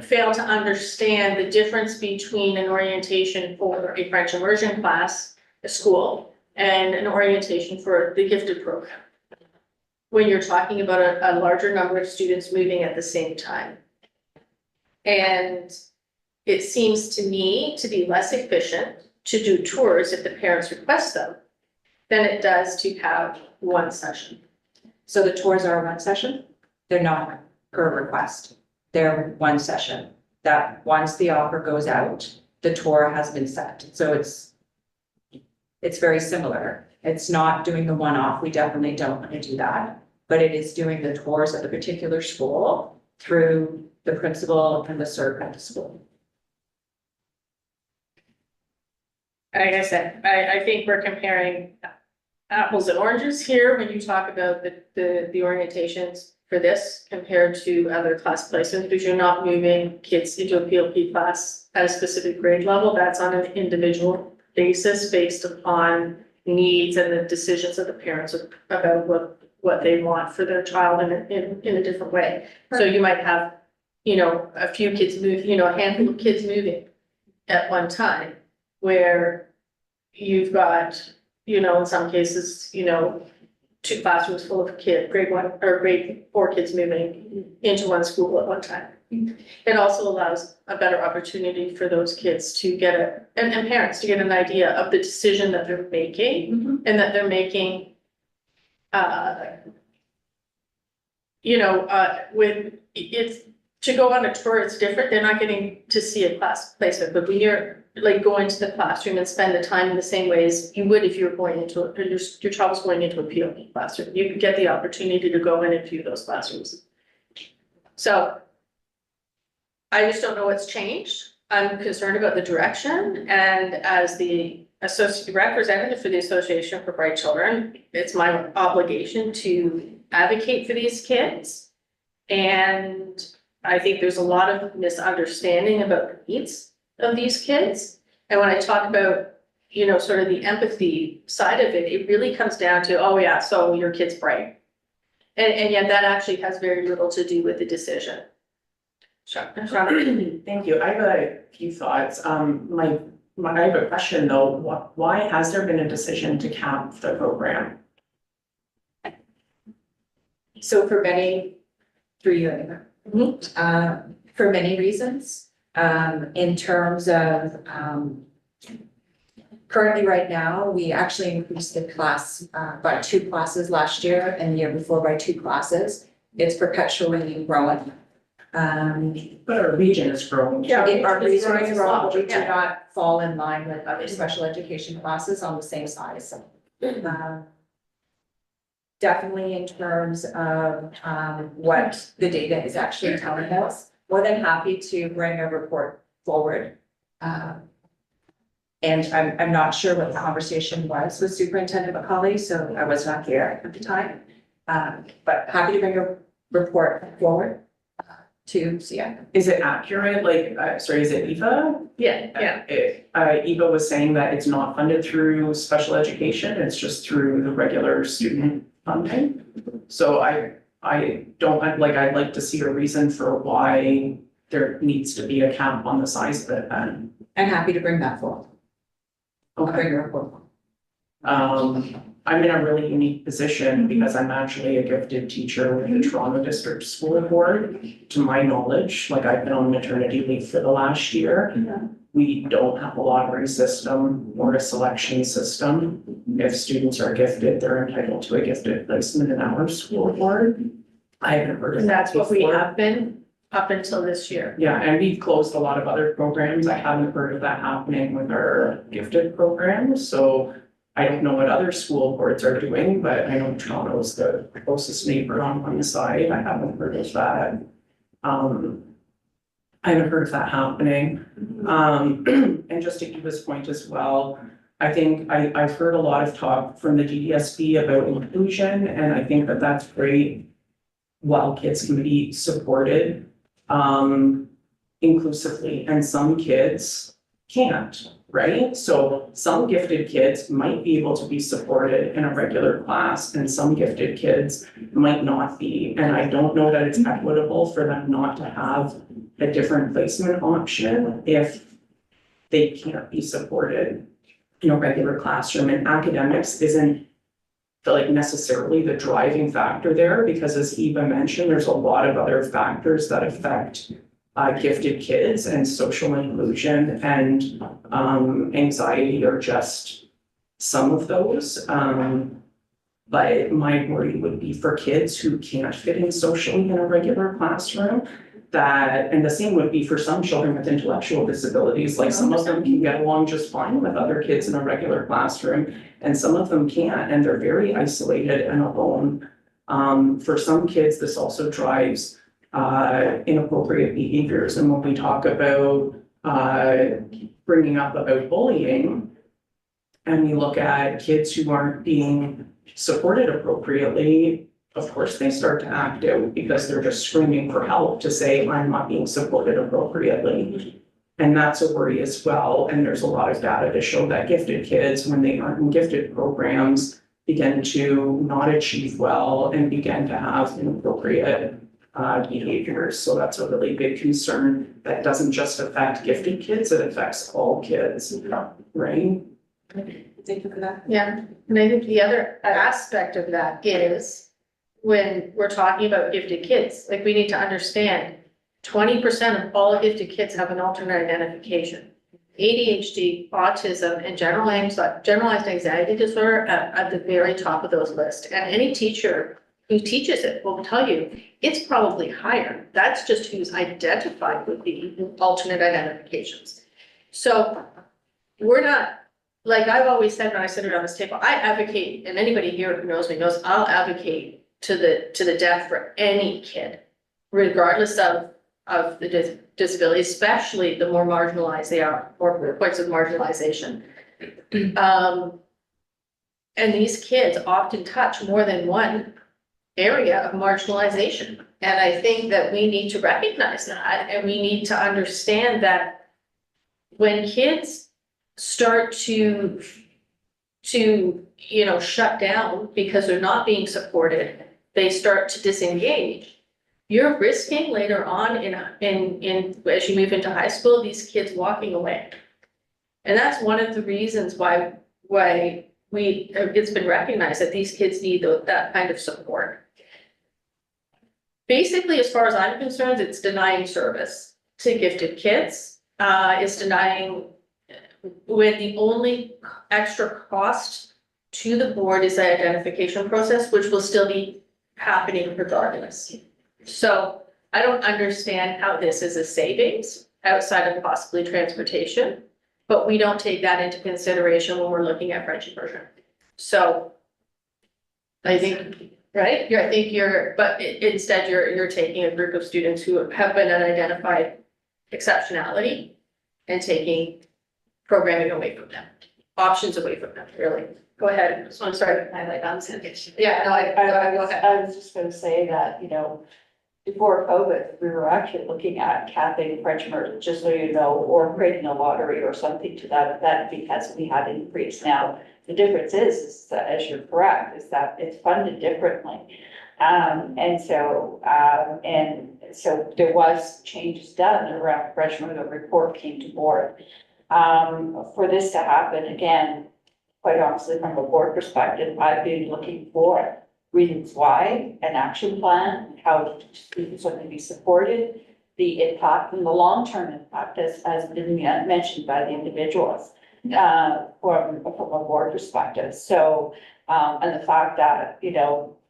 Speaker 3: fail to understand the difference between an orientation for a French immersion class, a school, and an orientation for the gifted program. When you're talking about a larger number of students moving at the same time. And it seems to me to be less efficient to do tours if the parents request them than it does to have one session.
Speaker 6: So the tours are one session. They're not per request. They're one session. That once the offer goes out, the tour has been set. So it's very similar. It's not doing the one-off. We definitely don't want to do that. But it is doing the tours at the particular school through the principal and the cert at the school.
Speaker 3: Like I said, I think we're comparing apples and oranges here when you talk about the orientations for this compared to other class placements, because you're not moving kids into a PLP class at a specific grade level. That's on an individual basis based upon needs and the decisions of the parents about what they want for their child in a different way. So you might have, you know, a few kids move, you know, a handful of kids moving at one time, where you've got, you know, in some cases, you know, 2 classrooms full of grade 1 or grade 4 kids moving into one school at one time. It also allows a better opportunity for those kids to get and parents to get an idea of the decision that they're making, and that they're making, you know, with it's to go on a tour, it's different. They're not getting to see a class placement, but when you're like going to the classroom and spend the time in the same way as you would if you were going into your child was going into a PLP classroom, you get the opportunity to go in and view those classrooms. So I just don't know what's changed.
Speaker 1: I'm concerned about the direction, and as the associate representative for the Association for Bright Children, it's my obligation to advocate for these kids. And I think there's a lot of misunderstanding about the needs of these kids. And when I talk about, you know, sort of the empathy side of it, it really comes down to, oh yeah, so your kid's bright. And yet that actually has very little to do with the decision. Shauna?
Speaker 2: Thank you. I have a few thoughts. I have a question though. Why has there been a decision to cap the program?
Speaker 6: So for many, through you, Anita. For many reasons, in terms of, currently right now, we actually increased the class, by 2 classes last year and the year before by 2 classes. It's perpetually growing.
Speaker 2: But our region is growing.
Speaker 6: Our reason is growing, but we do not fall in line with other special education classes on the same size. Definitely in terms of, what the data is actually telling us, more than happy to bring a report forward. And I'm not sure what the conversation was with Superintendent McCauley, so I was not here at the time. But happy to bring a report forward to SEAC.
Speaker 2: Is it accurate? Like, sorry, is it Eva?
Speaker 1: Yeah.
Speaker 2: Eva was saying that it's not funded through special education, it's just through the regular student funding. So I'd like to see a reason for why there needs to be a cap on the size of it and.
Speaker 6: I'm happy to bring that forward. I'll bring a report.
Speaker 2: I'm in a really unique position because I'm actually a gifted teacher with the Toronto District School Board. To my knowledge, like I've been on maternity leave for the last year. We don't have a lottery system or a selection system. If students are gifted, they're entitled to a gifted placement in our school board. I haven't heard of
Speaker 1: And
Speaker 2: that
Speaker 1: that's what we
Speaker 2: before.
Speaker 1: have been up until this year.
Speaker 2: Yeah, and we've closed a lot of other programs. I haven't heard of that happening with our gifted programs, so I don't know what other school boards are doing, but I know Toronto's the closest neighbor on one side. I haven't heard of that. I haven't heard of that happening. And just to Eva's point as well, I think I've heard a lot of talk from the DDSB about inclusion, and I think that that's great. While kids can be supported inclusively, and some kids can't, right? So some gifted kids might be able to be supported in a regular class, and some gifted kids might not be. And I don't know that it's equitable for them not to have a different placement option if they can't be supported in a regular classroom. And academics isn't necessarily the driving factor there, because as Eva mentioned, there's a lot of other factors that affect gifted kids, and social inclusion and anxiety are just some of those. But my worry would be for kids who can't fit in socially in a regular classroom, and the same would be for some children with intellectual disabilities. Like some of them can get along just fine with other kids in a regular classroom, and some of them can't, and they're very isolated and alone. For some kids, this also drives inappropriate behaviors. And when we talk about bringing up about bullying, and we look at kids who aren't being supported appropriately, of course, they start to act out because they're just screaming for help to say, I'm not being supported appropriately. And that's a worry as well. And there's a lot of data to show that gifted kids, when they aren't in gifted programs, begin to not achieve well and begin to have inappropriate behaviors. So that's a really big concern that doesn't just affect gifted kids, it affects all kids, right?
Speaker 6: Thank you for that.
Speaker 1: Yeah, and I think the other aspect of that is when we're talking about gifted kids, like we need to understand 20% of all gifted kids have an alternate identification. ADHD, autism, and generalized anxiety disorder at the very top of those lists. And any teacher who teaches it will tell you it's probably higher. That's just who's identified with the alternate identifications. So we're not, like I've always said when I sit around this table, I advocate, and anybody here who knows me knows, I'll advocate to the death for any kid, regardless of the
Speaker 3: disability, especially the more marginalized they are, or points of marginalization. And these kids often touch more than one area of marginalization. And I think that we need to recognize that, and we need to understand that when kids start to, shut down because they're not being supported, they start to disengage. You're risking later on as you move into high school, these kids walking away. And that's one of the reasons why it's been recognized that these kids need that kind of support. Basically, as far as I'm concerned, it's denying service to gifted kids. It's denying, when the only extra cost to the board is the identification process, which will still be happening regardless. So I don't understand how this is a savings outside of possibly transportation, but we don't take that into consideration when we're looking at French immersion. So I think, right, instead you're taking a group of students who have been an identified exceptionality and taking programming away from them, options away from them, really. Go ahead, so I'm sorry to highlight on this. Yeah, no, I go ahead.
Speaker 9: I was just gonna say that, before COVID, we were actually looking at capping French immersion, just so you know, or creating a lottery or something to that effect, because we had increased. Now, the difference is that, as you're correct, is that it's funded differently. And so there was changes done around French immersion. The report came to board. For this to happen, again, quite honestly, from a board perspective, I've been looking for reasons why, an action plan, how students are going to be supported, the impact and the long-term impact as been mentioned by the individuals from a board perspective. So, and the fact that,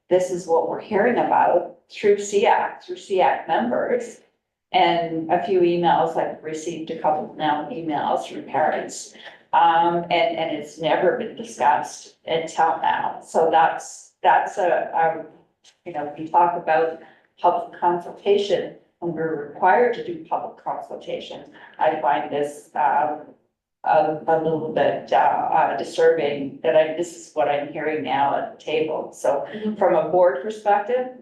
Speaker 9: this is what we're hearing about through SEAC members, and a few emails. I've received a couple now emails from parents, and it's never been discussed until now. So that's we talk about public consultation, when we're required to do public consultation. I find this a little bit disturbing that this is what I'm hearing now at the table. So from a board perspective,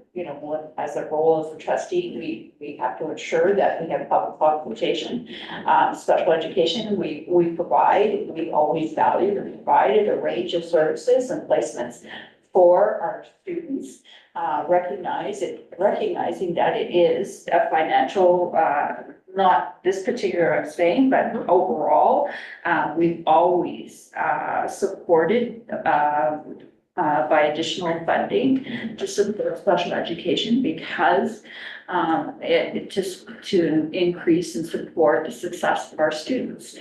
Speaker 9: as a role as a trustee, we have to ensure that we have public consultation. Special education, we provide, we always value and provided a range of services and placements for our students, recognizing that it is a financial, not this particular thing, but overall, we've always supported by additional funding to support special education, because it just to increase and support the success of our students.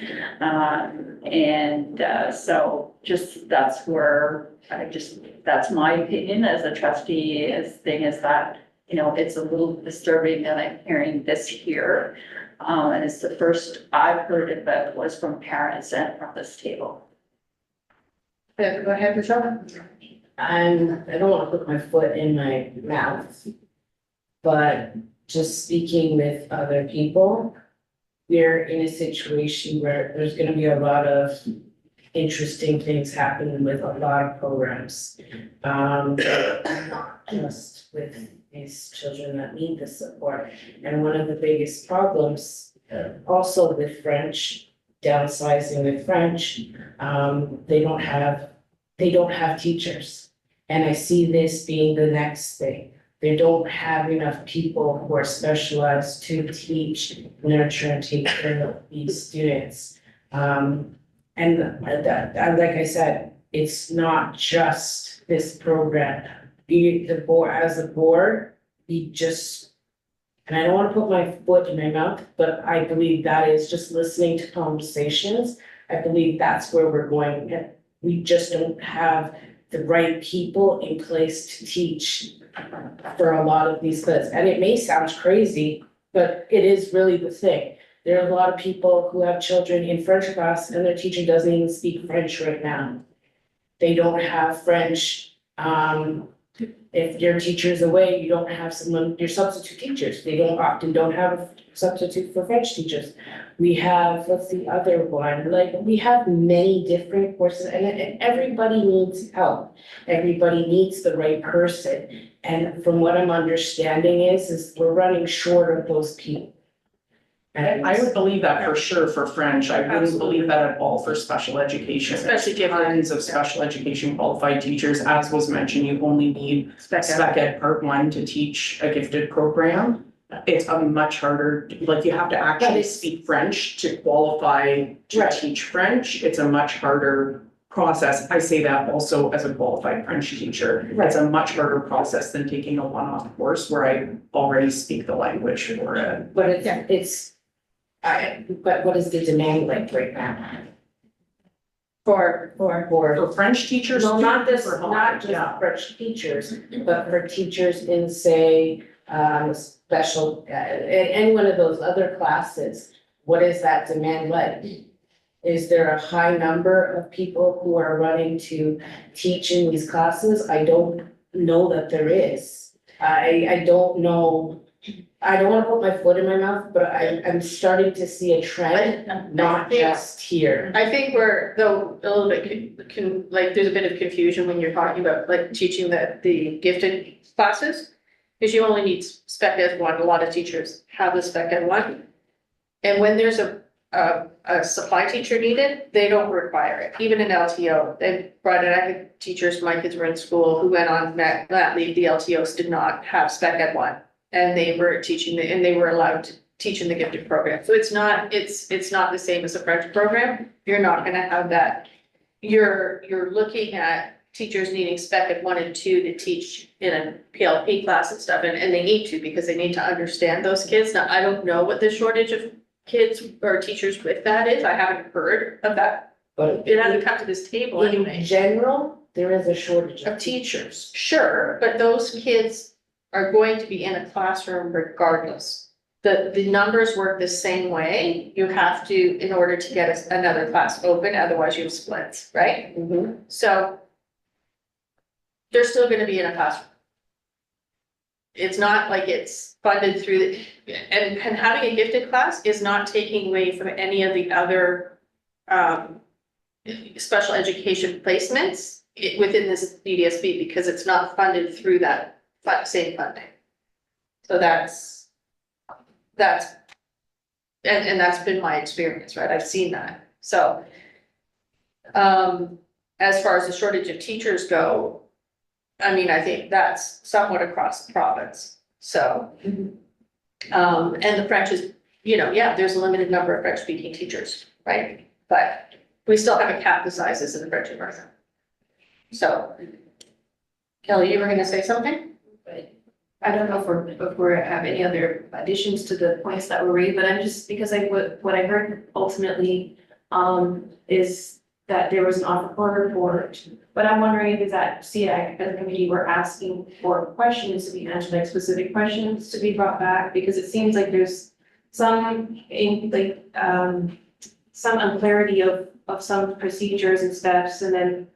Speaker 9: So just that's my opinion as a trustee, is that, it's a little disturbing that I'm hearing this here. And it's the first I've heard of it was from parents and from this table.
Speaker 3: Go ahead, Michelle.
Speaker 13: I don't want to put my foot in my mouth, but just speaking with other people, we're in a situation where there's going to be a lot of interesting things happening with a lot of programs. Not just with these children that need the support. And one of the biggest problems also with French, downsizing with French, they don't have teachers. And I see this being the next thing. They don't have enough people who are specialized to teach, nurture, and take care of these students. And that, like I said, it's not just this program. The board, as a board, we just, and I don't want to put my foot in my mouth, but I believe that is just listening to conversations. I believe that's where we're going. We just don't have the right people in place to teach for a lot of these kids. And it may sound crazy, but it is really the thing. There are a lot of people who have children in French class and their teacher doesn't even speak French right now. They don't have French If your teacher's away, you don't have someone, your substitute teachers, they don't have a substitute for French teachers. We have, what's the other one, like, we have many different courses and everybody needs help. Everybody needs the right person, and from what I'm understanding is we're running short of those people.
Speaker 2: I would believe that for sure for French. I wouldn't believe that at all for special education.
Speaker 1: Especially
Speaker 2: There's
Speaker 1: given-
Speaker 2: tons of special education qualified teachers. As was mentioned, you only need spec ed part 1 to teach a gifted program. It's a much harder, like you have to actually speak French to qualify to
Speaker 13: Right.
Speaker 2: teach French. It's a much harder process. I say that also as a qualified French teacher. It's a much harder process than taking a one-off course where I already speak the language for it.
Speaker 13: But but what is the demand like right now? For
Speaker 2: For French teachers.
Speaker 13: no, not
Speaker 2: too,
Speaker 13: this,
Speaker 2: for
Speaker 13: not
Speaker 2: yeah.
Speaker 13: just French teachers, but for teachers in, say, special, any one of those other classes, what is that demand like? Is there a high number of people who are running to teach in these classes? I don't know that there is. I don't know, I don't wanna put my foot in my mouth, but I'm starting to see a trend, not just here.
Speaker 1: I think we're, though, a little bit like, there's a bit of confusion when you're talking about like teaching the gifted classes. Because you only need spec ed 1, a lot of teachers have the spec ed 1. And when there's a supply teacher needed, they don't require it, even in LTO, they brought it, I had teachers, my kids were in school, who went on that leave, the LTOs did not have spec ed 1. And they were teaching and they were allowed to teach in the gifted program, so it's not the same as a French program, you're not gonna have that. You're looking at teachers needing spec ed 1 and 2 to teach in a PLP class and stuff, and they need to, because they need to understand those kids. Now, I don't know what the shortage of kids or teachers with that is, I haven't heard of that,
Speaker 13: But
Speaker 1: it hasn't come to this table anyway.
Speaker 13: in general, there is a shortage
Speaker 1: Of teachers, sure, but those kids are going to be in a classroom regardless. The numbers work the same way, you have to, in order to get another class open, otherwise you have splits, right?
Speaker 13: Mhm.
Speaker 1: So they're still gonna be in a classroom. It's not like it's funded through, and having a gifted class is not taking away from any of the other special education placements within this DDSB, because it's not funded through that same funding. So that's, and that's been my experience, right? I've seen that, so. As far as the shortage of teachers go, I mean, I think that's somewhat across the province, so. And the French is, yeah, there's a limited number of French speaking teachers, right? But we still haven't capped the sizes in the French environment. So. Kelly, you were gonna say something?
Speaker 4: I don't know if we have any other additions to the points that were raised, but I'm just, because what I heard ultimately, is that there was an offer for a report. But I'm wondering if it's that SEAC as a committee were asking for questions to be answered, like specific questions to be brought back, because it seems like there's some some unclarity of some procedures and steps, and then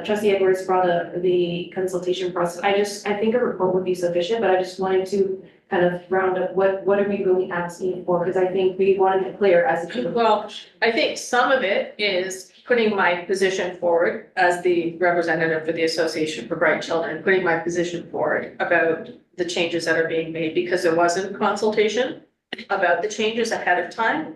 Speaker 4: Trustee Edwards brought up the consultation process. I think a report would be sufficient, but I just wanted to kind of round up what are we really asking for? Because I think we wanted it clear as a team.
Speaker 1: Well, I think some of it is putting my position forward as the representative for the Association for Bright Children, putting my position forward about the changes that are being made, because there wasn't consultation about the changes ahead of time.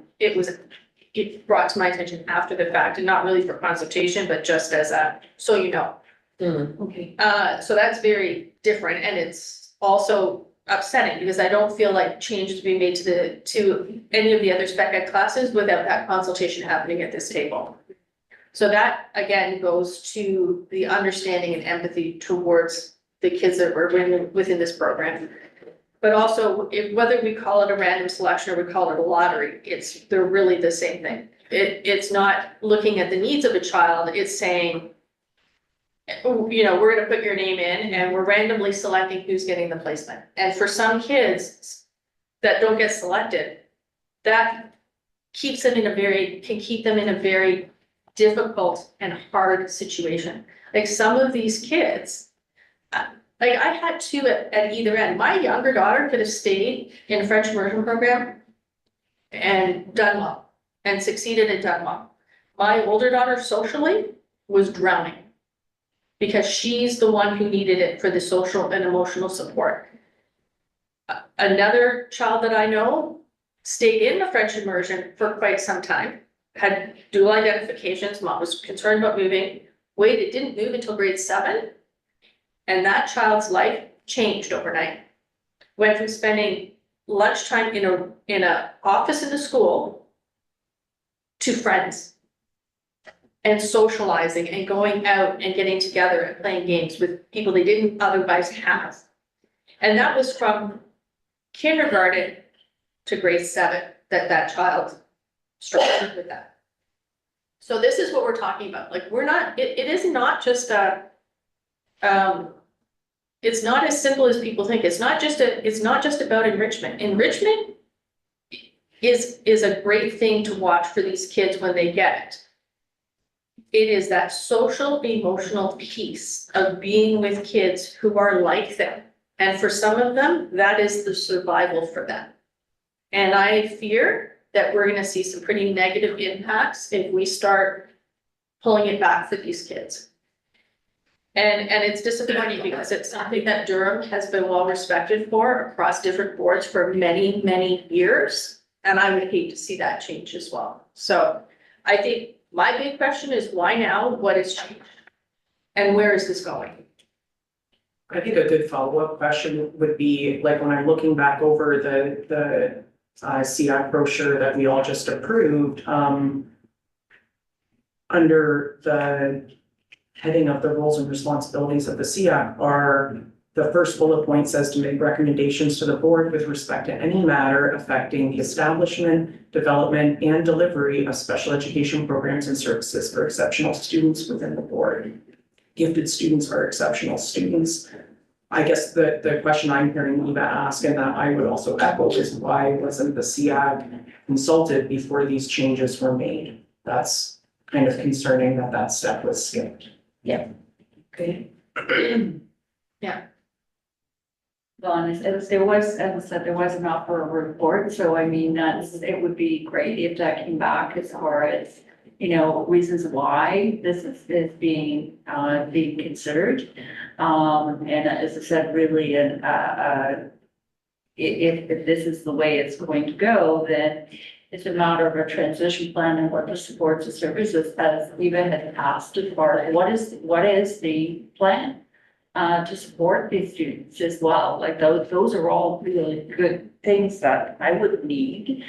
Speaker 1: It brought to my attention after the fact, and not really for consultation, but just as so you know.
Speaker 4: Okay.
Speaker 1: So that's very different, and it's also upsetting, because I don't feel like changes being made to any of the other spec ed classes without that consultation happening at this table. So that, again, goes to the understanding and empathy towards the kids that were within this program. But also, whether we call it a random selection or we call it a lottery, they're really the same thing. It's not looking at the needs of a child, it's saying, we're gonna put your name in and we're randomly selecting who's getting the placement. And for some kids that don't get selected, that can keep them in a very difficult and hard situation. Like some of these kids, Like I had two at either end. My younger daughter could have stayed in French immersion program and done well and succeeded and done well. My older daughter socially was drowning because she's the one who needed it for the social and emotional support. Another child that I know stayed in the French immersion for quite some time, had dual identifications, mom was concerned about moving, waited, didn't move until grade 7. And that child's life changed overnight. Went from spending lunchtime in a office in the school to friends and socializing and going out and getting together and playing games with people they didn't otherwise have. And that was from kindergarten to grade 7 that child struggled with that. So this is what we're talking about. Like we're not, it is not just a, it's not as simple as people think. It's not just about enrichment. Enrichment is a great thing to watch for these kids when they get it. It is that social, emotional piece of being with kids who are like them. And for some of them, that is the survival for them. And I fear that we're gonna see some pretty negative impacts if we start pulling it back for these kids. And it's disappointing because it's something that Durham has been well respected for across different boards for many, many years. And I would hate to see that change as well. So I think my big question is why now? What has changed? And where is this going?
Speaker 2: I think a good follow-up question would be, like, when I'm looking back over the SEAC brochure that we all just approved, under the heading of the roles and responsibilities of the SEAC are, the first bullet point says to make recommendations to the board with respect to any matter affecting the establishment, development, and delivery of special education programs and services for exceptional students within the board. Gifted students are exceptional students. I guess the question I'm hearing Eva ask, and that I would also echo, is why wasn't the SEAC consulted before these changes were made? That's kind of concerning that step was skipped.
Speaker 9: Yeah.
Speaker 2: Okay.
Speaker 1: Yeah.
Speaker 9: Dawn, there was, as I said, there was an offer of report, so I mean, it would be great if that came back as far as, you know, reasons why this is being considered. And as I said, really, if this is the way it's going to go, then it's a matter of a transition plan and what the supports and services, as Eva had asked, as far as what is the plan to support these students as well. Like those are all really good things that I would need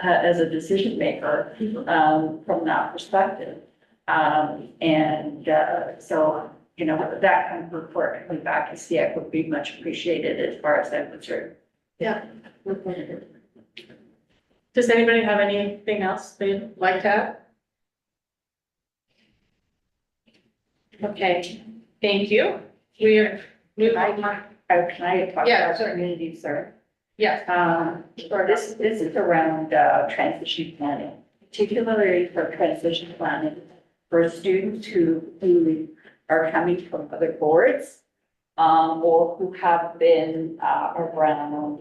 Speaker 9: as a decision maker from that perspective. So, you know, that kind of report coming back to SEAC would be much appreciated as far as I'm concerned.
Speaker 1: Yeah. Does anybody have anything else they'd like to add? Okay, thank you. We are moving on.
Speaker 9: Can I talk
Speaker 1: Yeah,
Speaker 9: about
Speaker 1: sure.
Speaker 9: community, sir?
Speaker 1: Yes.
Speaker 9: This is around transition planning, particularly for transition planning for students who are coming from other boards or who have been around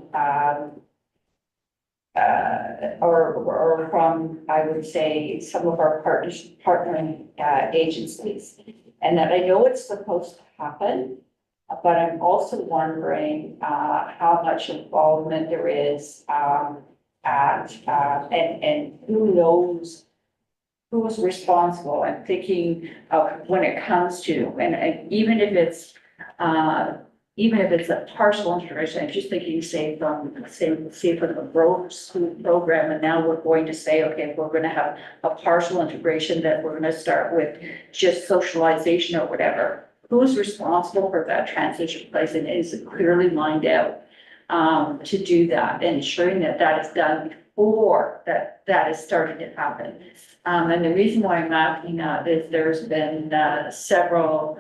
Speaker 9: or from, I would say, some of our partnering agencies. And that I know it's supposed to happen, but I'm also wondering how much involvement there is and who knows who's responsible. I'm thinking of when it comes to, and even if it's a partial integration, I'm just thinking, say from the road school program, and now we're going to say, okay, we're going to have a partial integration that we're going to start with just socialization or whatever. Who's responsible for that transition place, and is it clearly lined out to do that, and ensuring that that is done before that is starting to happen. And the reason why I'm asking that is there's been several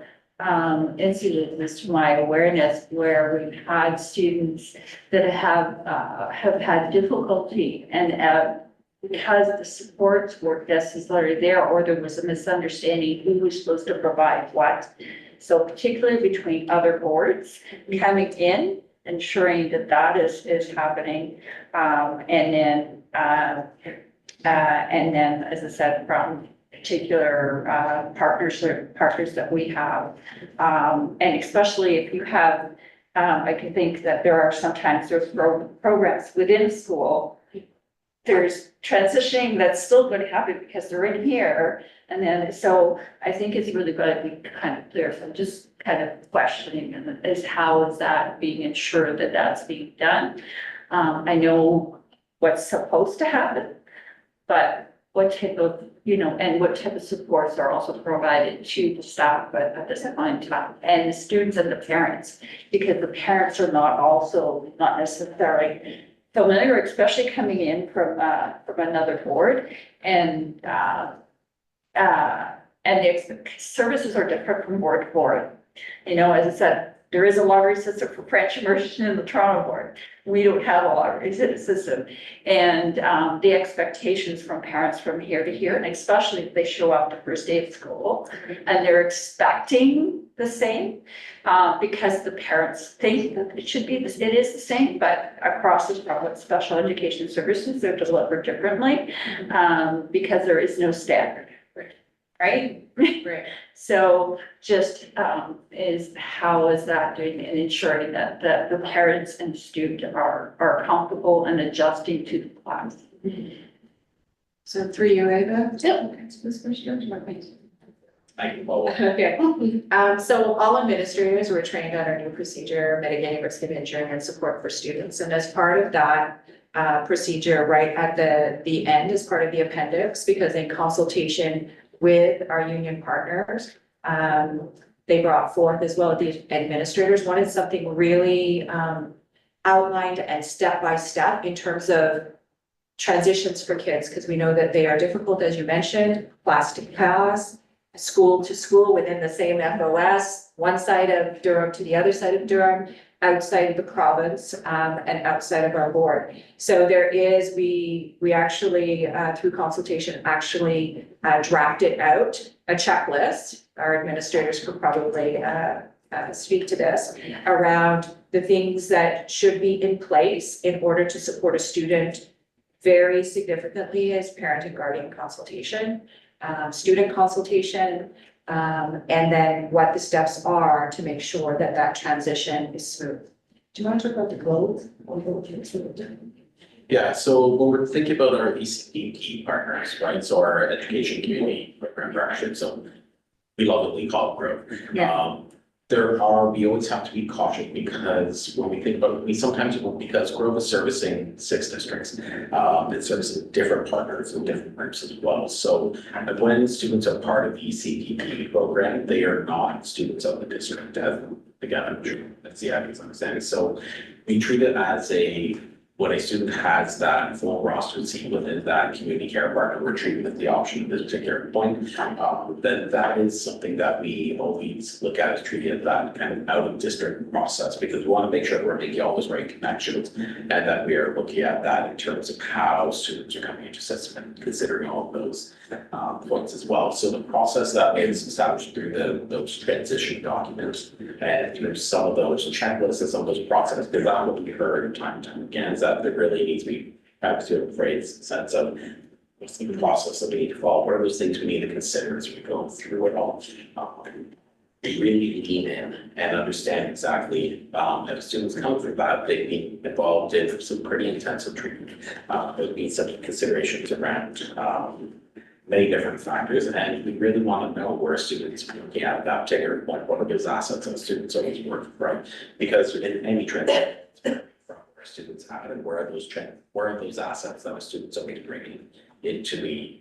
Speaker 9: incidents to my awareness where we've had students that have had difficulty, and because the supports weren't necessarily there, or there was a misunderstanding who was supposed to provide what. So particularly between other boards coming in, ensuring that that is happening. And then, as I said, from particular partners that we have. And especially if you have, I can think that there are sometimes there's programs within school. There's transitioning that's still going to happen because they're in here. And then, so I think it's really got to be kind of clear. So I'm just kind of questioning is how is that being ensured that that's being done? I know what's supposed to happen, but what type of, and what type of supports are also provided to the staff at this point in time, and the students and the parents, because the parents are not necessarily familiar, especially coming in from another board, and the services are different from board to board. As I said, there is a lottery system for French immersion in the Toronto board. We don't have a lottery system. And the expectations from parents from here to here, and especially if they show up the first day of school and they're expecting the same, because the parents think that it should be, it is the same, but across the public special education services, they're delivered differently, because there is no standard, right?
Speaker 3: Right.
Speaker 9: So just how is that doing and ensuring that the parents and student are comfortable and adjusting to the class?
Speaker 3: So through you, Ava?
Speaker 1: Yep.
Speaker 5: I can follow.
Speaker 3: Okay, so all administrators were trained on our new procedure, mitigating risk of injury and support for students. And as part of that procedure, right at the end, as part of the appendix, because in consultation with our union partners, they brought forth, as well as the administrators, wanted something really outlined and step by step in terms of transitions for kids, because we know that they are difficult, as you mentioned, class to class, school to school within the same FOS, one side of Durham to the other side of Durham, outside of the province, and outside of our board. So there is, we actually, through consultation, actually drafted out a checklist. Our administrators could probably speak to this, around the things that should be in place in order to support a student very significantly as parent and guardian consultation, student consultation, and then what the steps are to make sure that that transition is smooth. Do you want to talk about the growth?
Speaker 5: Yeah, so when we're thinking about our ECP partners, right, so our education community program partnership, so we lovingly call it growth.
Speaker 9: Yeah.
Speaker 5: We always have to be cautious, because when we think about it, because Grove is servicing 6 districts, it's servicing different partners and different groups as well. So when students are part of the ECPP program, they are not students of the district. Again, I'm sure that's the obvious understanding. So we treat it as when a student has that full roster seat within that community care partner, we're treating with the option at this particular point. Then that is something that we always look at as treating that kind of out of district process, because we want to make sure that we're making all those right connections, and that we are looking at that in terms of how students are coming into system and considering all of those points as well. So the process that is established through those transition documents and through some of those checklists and some of those processes, because that's what we heard time and time again, is that there really needs to be, to a phrase, sense of what's the process that we need to follow, what are those things we need to consider as we go through it all. We really lean in and understand exactly, if students come through that, they've been involved in some pretty intensive treatment. There's been some considerations around many different factors, and we really want to know where students are looking at that particular point, what are those assets that students always work from, because in any transition, where students have, and where are those assets that our students are bringing into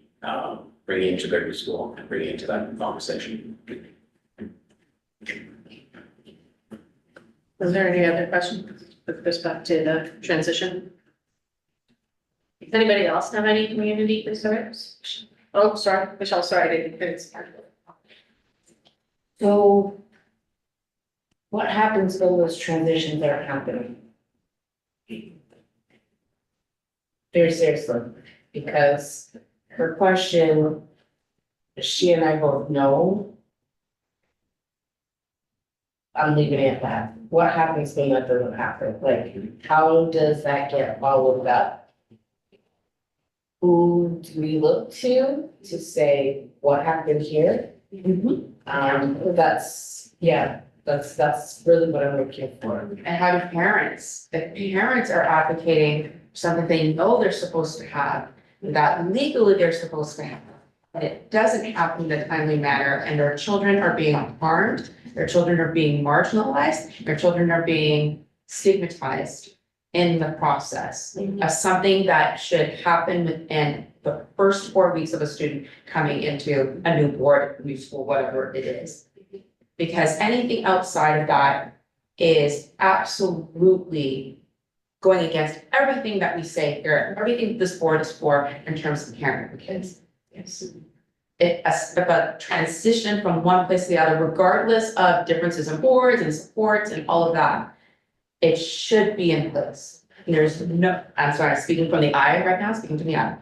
Speaker 5: bringing into their school and bringing into that conversation.
Speaker 3: Is there any other questions with respect to the transition? Does anybody else have any community concerns? Oh, sorry, Michelle, sorry, I didn't finish.
Speaker 13: So what happens when those transitions are happening? Very seriously, because her question, she and I both know I'm leaving it at that. What happens when that doesn't happen? Like, how does that get followed up? Who do we look to say what happened here? That's really what I'm looking for.
Speaker 2: And how do parents, if parents are advocating something they know they're supposed to have, that legally they're supposed to have, and it doesn't happen in a timely manner, and their children are being harmed, their children are being marginalized, their children are being stigmatized in the process of something that should happen within the first 4 weeks of a student coming into a new board, new school, whatever it is. Because anything outside of that is absolutely going against everything that we say here, everything this board is for in terms of caring for kids. Yes. If a transition from one place to the other, regardless of differences in boards and supports and all of that, it should be in place. There's no, I'm sorry, I'm speaking from the eye right now, speaking to the eye.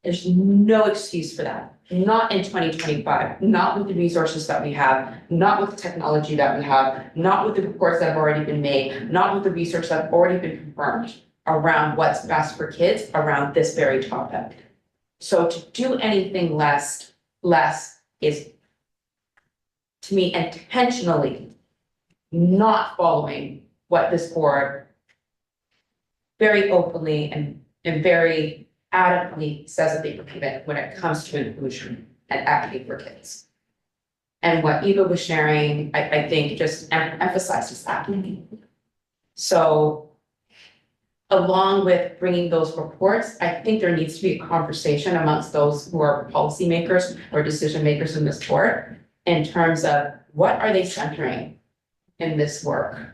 Speaker 2: There's no excuse for that. Not in 2025, not with the resources that we have, not with the technology that we have, not with the reports that have already been made, not with the research that have already been confirmed around what's best for kids around this very topic. So to do anything less is, to me, intentionally not following what this board very openly and very adamantly says that they commit when it comes to inclusion and equity for kids. And what Eva was sharing, I think just emphasizes that. So along with bringing those reports, I think there needs to be a conversation amongst those who are policymakers or decision makers in this board in terms of what are they centering in this work?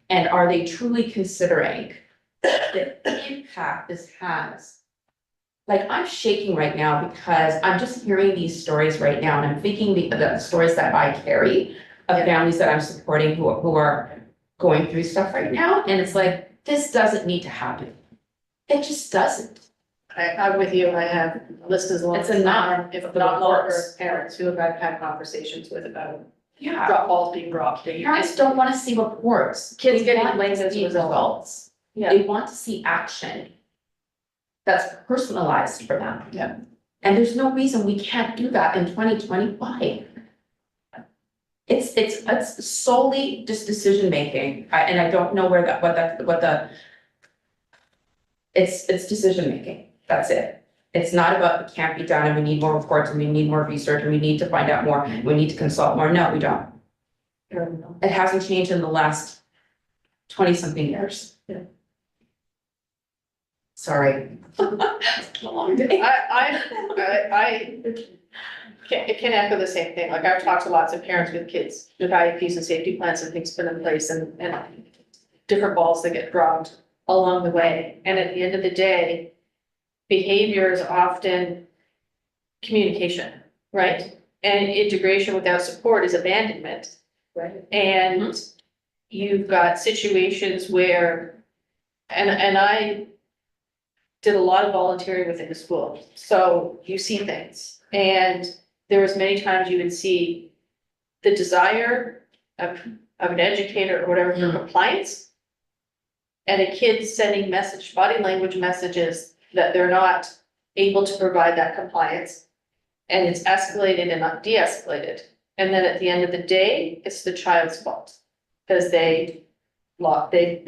Speaker 2: And are they truly considering the impact this has? Like, I'm shaking right now because I'm just hearing these stories right now, and I'm thinking the stories that I carry of families that I'm supporting who are going through stuff right now, and it's like, this doesn't need to happen. It just doesn't.
Speaker 3: I'm with you, I have a list as long
Speaker 2: It's
Speaker 3: as
Speaker 2: enough
Speaker 3: if
Speaker 2: for the
Speaker 3: not longer,
Speaker 2: reports.
Speaker 3: parents who I've had conversations with about
Speaker 2: Yeah,
Speaker 3: drop balls being dropped.
Speaker 2: parents don't want to see reports.
Speaker 3: Kids
Speaker 2: They
Speaker 3: getting
Speaker 2: want to
Speaker 3: blamed as a
Speaker 2: see
Speaker 3: result.
Speaker 2: results.
Speaker 3: Yeah.
Speaker 2: They want to see action that's personalized for them.
Speaker 3: Yeah.
Speaker 2: And there's no reason we can't do that in 2025. It's solely just decision making, and I don't know where it's decision making, that's it. It's not about it can't be done and we need more reports and we need more research and we need to find out more, we need to consult more. No, we don't. It hasn't changed in the last 20-something years.
Speaker 3: Yeah.
Speaker 2: Sorry. It's a long day.
Speaker 3: I can echo the same thing, like I've talked to lots of parents with kids, with IEPs and safety plans and things put in place and different balls that get dropped along the way, and at the end of the day, behavior is often communication, right? And integration without support is abandonment.
Speaker 4: Right.
Speaker 3: And you've got situations where, and I did a lot of volunteering within the school, so you see things. And there was many times you would see the desire of an educator or whatever for compliance. And a kid sending body language messages that they're not able to provide that compliance. And it's escalated and not de-escalated. And then at the end of the day, it's the child's fault. Because they melted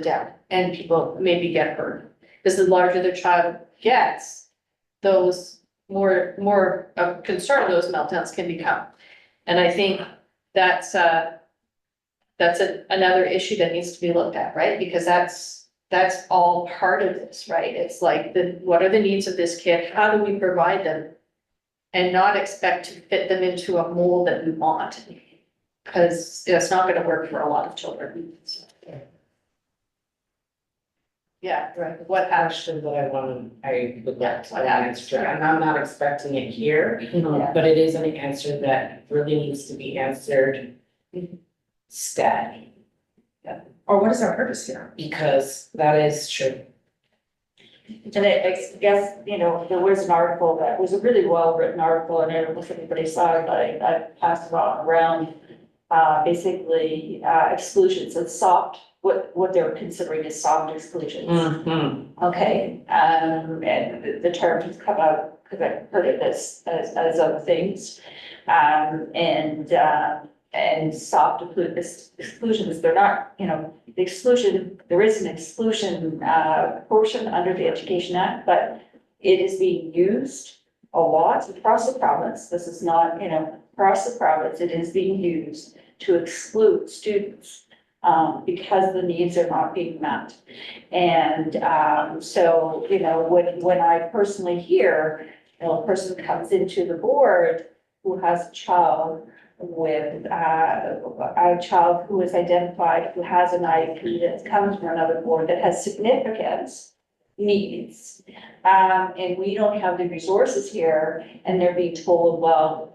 Speaker 3: down and people maybe get hurt. Because the larger the child gets, those more of concern those meltdowns can become. And I think that's another issue that needs to be looked at, right? Because that's all part of this, right? It's like what are the needs of this kid? How do we provide them? And not expect to fit them into a mold that we want. Because it's not gonna work for a lot of children. Yeah, right, what
Speaker 13: Question that I would like to
Speaker 3: What
Speaker 13: answer, and I'm not expecting it here, but it is an answer that really needs to be answered stat.
Speaker 2: Or what is our purpose here?
Speaker 13: Because that is true.
Speaker 9: And I guess, there was an article that was a really well-written article, and I don't know if anybody saw it, but I passed it on around. basically, exclusions and soft, what they're considering as soft exclusions. Okay, and the term has come out, because I've heard of this as other things. And soft exclusions, they're not, the exclusion, there is an exclusion, portion under the Education Act, but it is being used a lot across the province. This is not, across the province, it is being used to exclude students because the needs are not being met. And so, when I personally hear, a person comes into the board who has a child with a child who is identified, who has an IEP that's coming from another board that has significant needs. And we don't have the resources here, and they're being told, well,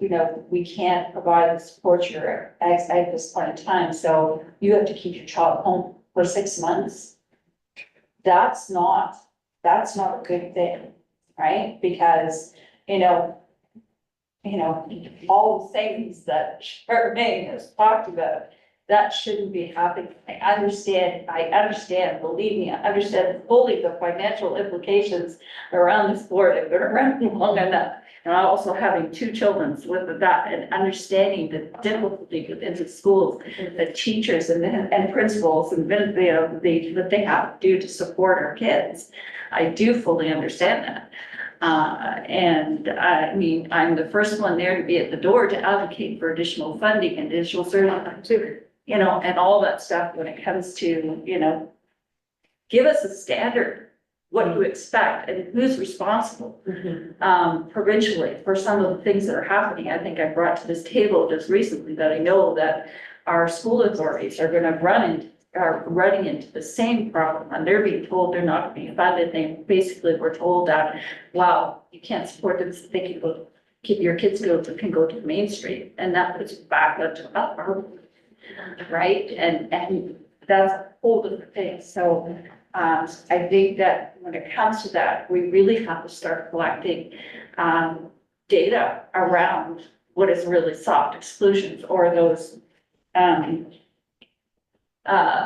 Speaker 9: we can't provide the support here at this point in time, so you have to keep your child home for 6 months. That's not a good thing, right? Because, all the things that Charmaine has talked about, that shouldn't be happening. I understand, believe me, I understand fully the financial implications around this board. I've been around long enough. And also having 2 children with that and understanding the difficulty within the schools, the teachers and principals and, what they have to do to support our kids. I do fully understand that. And I mean, I'm the first one there to be at the door to advocate for additional funding and additional services, and all that stuff when it comes to, give us a standard, what you expect and who's responsible, provincially for some of the things that are happening. I think I brought to this table just recently that I know that our school authorities are are running into the same problem, and they're being told they're not being funded. They basically were told that, wow, you can't support them, so they can your kids can go to Main Street, and that puts back onto upper, right? And that's a whole different thing. So I think that when it comes to that, we really have to start collecting data around what is really soft exclusions or those I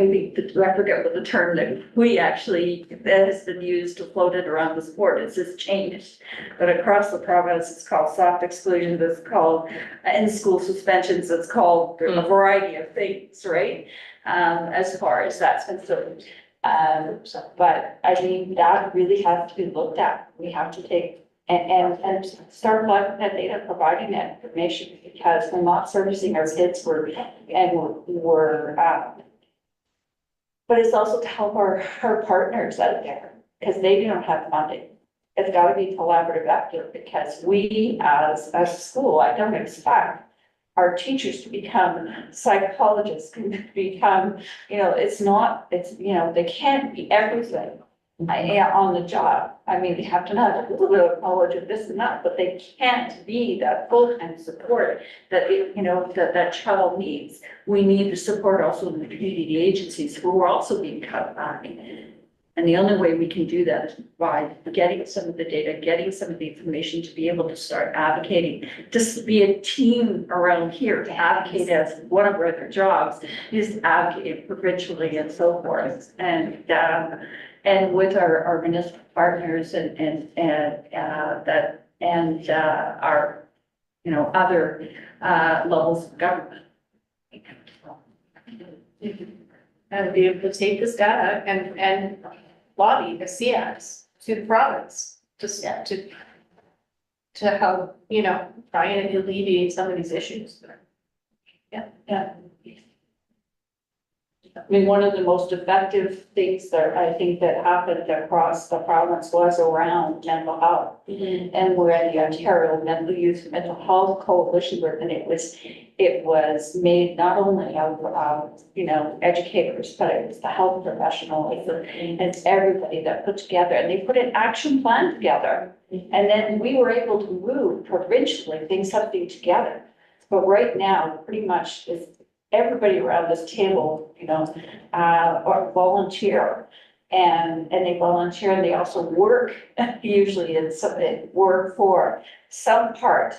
Speaker 9: think I forget what the term that has been used to float it around the sport. It's just changed. But across the province, it's called soft exclusions, it's called in-school suspensions, it's called a variety of things, right? As far as that's concerned. But I mean, that really has to be looked at. We have to take and start collecting that data, providing that information, because we're not servicing our kids, but it's also to help our partners out there, because they don't have funding. It's got to be collaborative effort, because we as a school, I don't expect our teachers to become psychologists, can become, they can't be everything. On the job. I mean, they have to have a little bit of knowledge of this and that, but they can't be that full-time support that, that child needs. We need the support also in the community agencies who are also being cut back. And the only way we can do that is by getting some of the data, getting some of the information to be able to start advocating, to be a team around here to advocate as one of our other jobs is to advocate provincially and so forth. And with our municipal partners and our, other levels of government.
Speaker 3: And be able to take this data and lobby the SEACs to the province to help, try and alleviate some of these issues.
Speaker 9: Yeah. I mean, one of the most effective things that I think that happened across the province was around mental health. And we're at the Ontario Youth Mental Health Coalition group, and it was made not only of educators, but it was the health professionals and everybody that put together, and they put an action plan together. And then we were able to move provincially things something together. But right now, pretty much is everybody around this table, or volunteer, and they volunteer, and they also work usually in work for some part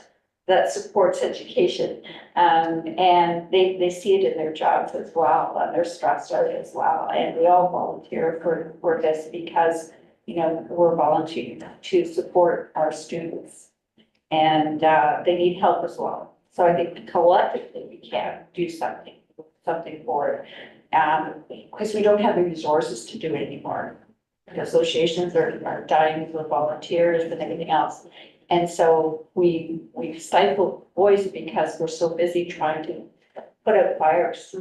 Speaker 9: that supports education. And they see it in their jobs as well, and they're stressed out as well. And we all volunteer for this because, you know, we're volunteering to support our students. And they need help as well. So I think collectively we can do something for it. Because we don't have the resources to do it anymore. The associations are dying for volunteers and everything else. And so we stifle voice because we're so busy trying to put out fires.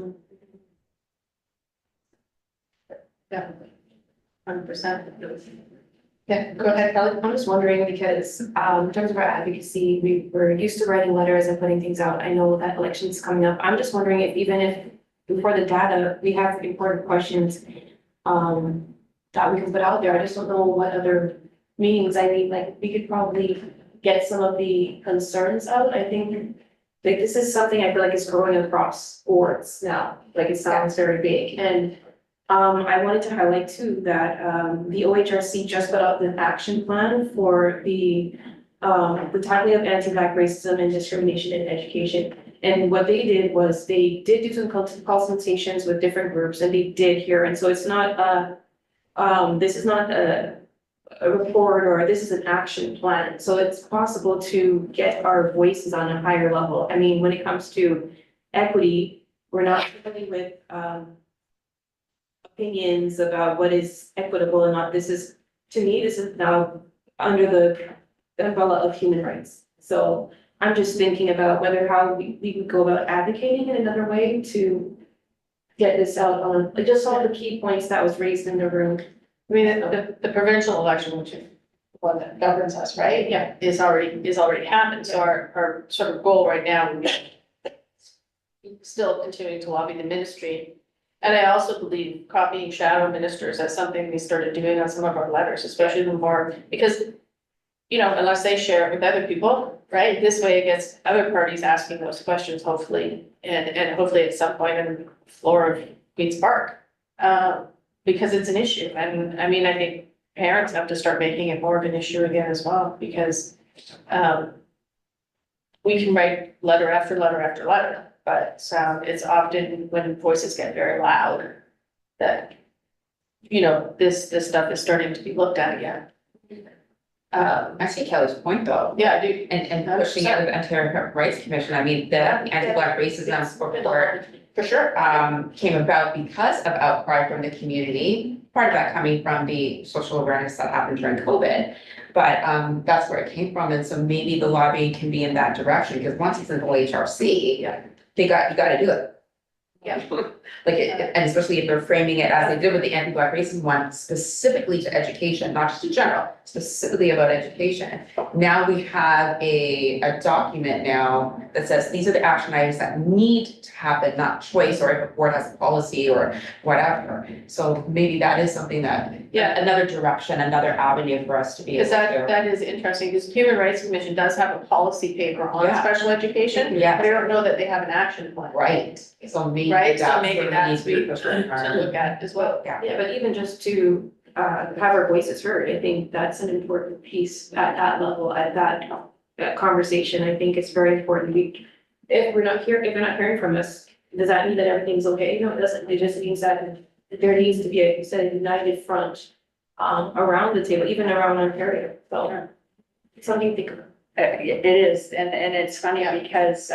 Speaker 3: Definitely. 100%. Yeah, go ahead, Kelly.
Speaker 4: I'm just wondering because, in terms of our advocacy, we were used to writing letters and putting things out. I know that election's coming up. I'm just wondering if even if before the data, we have important questions, that we can put out there. I just don't know what other meetings. I mean, like, we could probably get some of the concerns out. I think, like, this is something I feel like is growing across boards now. Like, it sounds very big. And I wanted to highlight too that the OHRC just put out an action plan for the tackling of anti-Black racism and discrimination in education. And what they did was they did do some consultations with different groups, and they did hear. And so it's not this is not a report, or this is an action plan. So it's possible to get our voices on a higher level. I mean, when it comes to equity, we're not dealing with opinions about what is equitable and not. This is, to me, this is now under the umbrella of human rights. So I'm just thinking about how we would go about advocating in another way to get this out on, like, just all the key points that was raised in the room.
Speaker 3: I mean, the provincial election, which is the one that governs us, right? Yeah. Is already happened, so our sort of goal right now would be still continuing to lobby the ministry. And I also believe copying shadow ministers, that's something we started doing on some of our letters, especially the more, because, you know, unless they share it with other people, right? This way it gets other parties asking those questions, hopefully, and hopefully at some point in the floor of Queen's Park. Because it's an issue, and I mean, I think parents have to start making it more of an issue again as well, because we can write letter after letter after letter, but it's often when voices get very loud that, you know, this stuff is starting to be looked at again.
Speaker 2: I see Kelly's point though.
Speaker 3: Yeah, I do.
Speaker 2: And pushing out the Ontario Rights Commission, I mean, the anti-Black racism report
Speaker 3: For sure.
Speaker 2: came about because of outcry from the community, part of that coming from the social awareness that happened during COVID. But that's where it came from, and so maybe the lobbying can be in that direction, because once it's in the HRC, you gotta do it.
Speaker 3: Yeah.
Speaker 2: Like, and especially if they're framing it as they did with the anti-Black racism one, specifically to education, not just in general, specifically about education. Now we have a document now that says these are the action items that need to happen, not choice, or if a board has a policy or whatever. So maybe that is something that, another direction, another avenue for us to be able
Speaker 3: Because
Speaker 2: to.
Speaker 3: that is interesting, because Human Rights Commission does have a policy paper on
Speaker 2: Yeah.
Speaker 3: special education.
Speaker 2: Yeah.
Speaker 3: But I don't know that they have an action plan.
Speaker 2: Right, so maybe
Speaker 3: Right, so
Speaker 2: that's
Speaker 3: maybe
Speaker 2: where we
Speaker 3: that's
Speaker 2: need to be pushed
Speaker 3: to
Speaker 2: harder.
Speaker 3: look at as well.
Speaker 4: Yeah, but even just to have our voices heard, I think that's an important piece at that level, at that conversation. I think it's very important. If they're not hearing from us, does that mean that everything's okay? No, it doesn't. It just means that there needs to be a united front around the table, even around Ontario. So something to think about.
Speaker 9: It is, and it's funny because,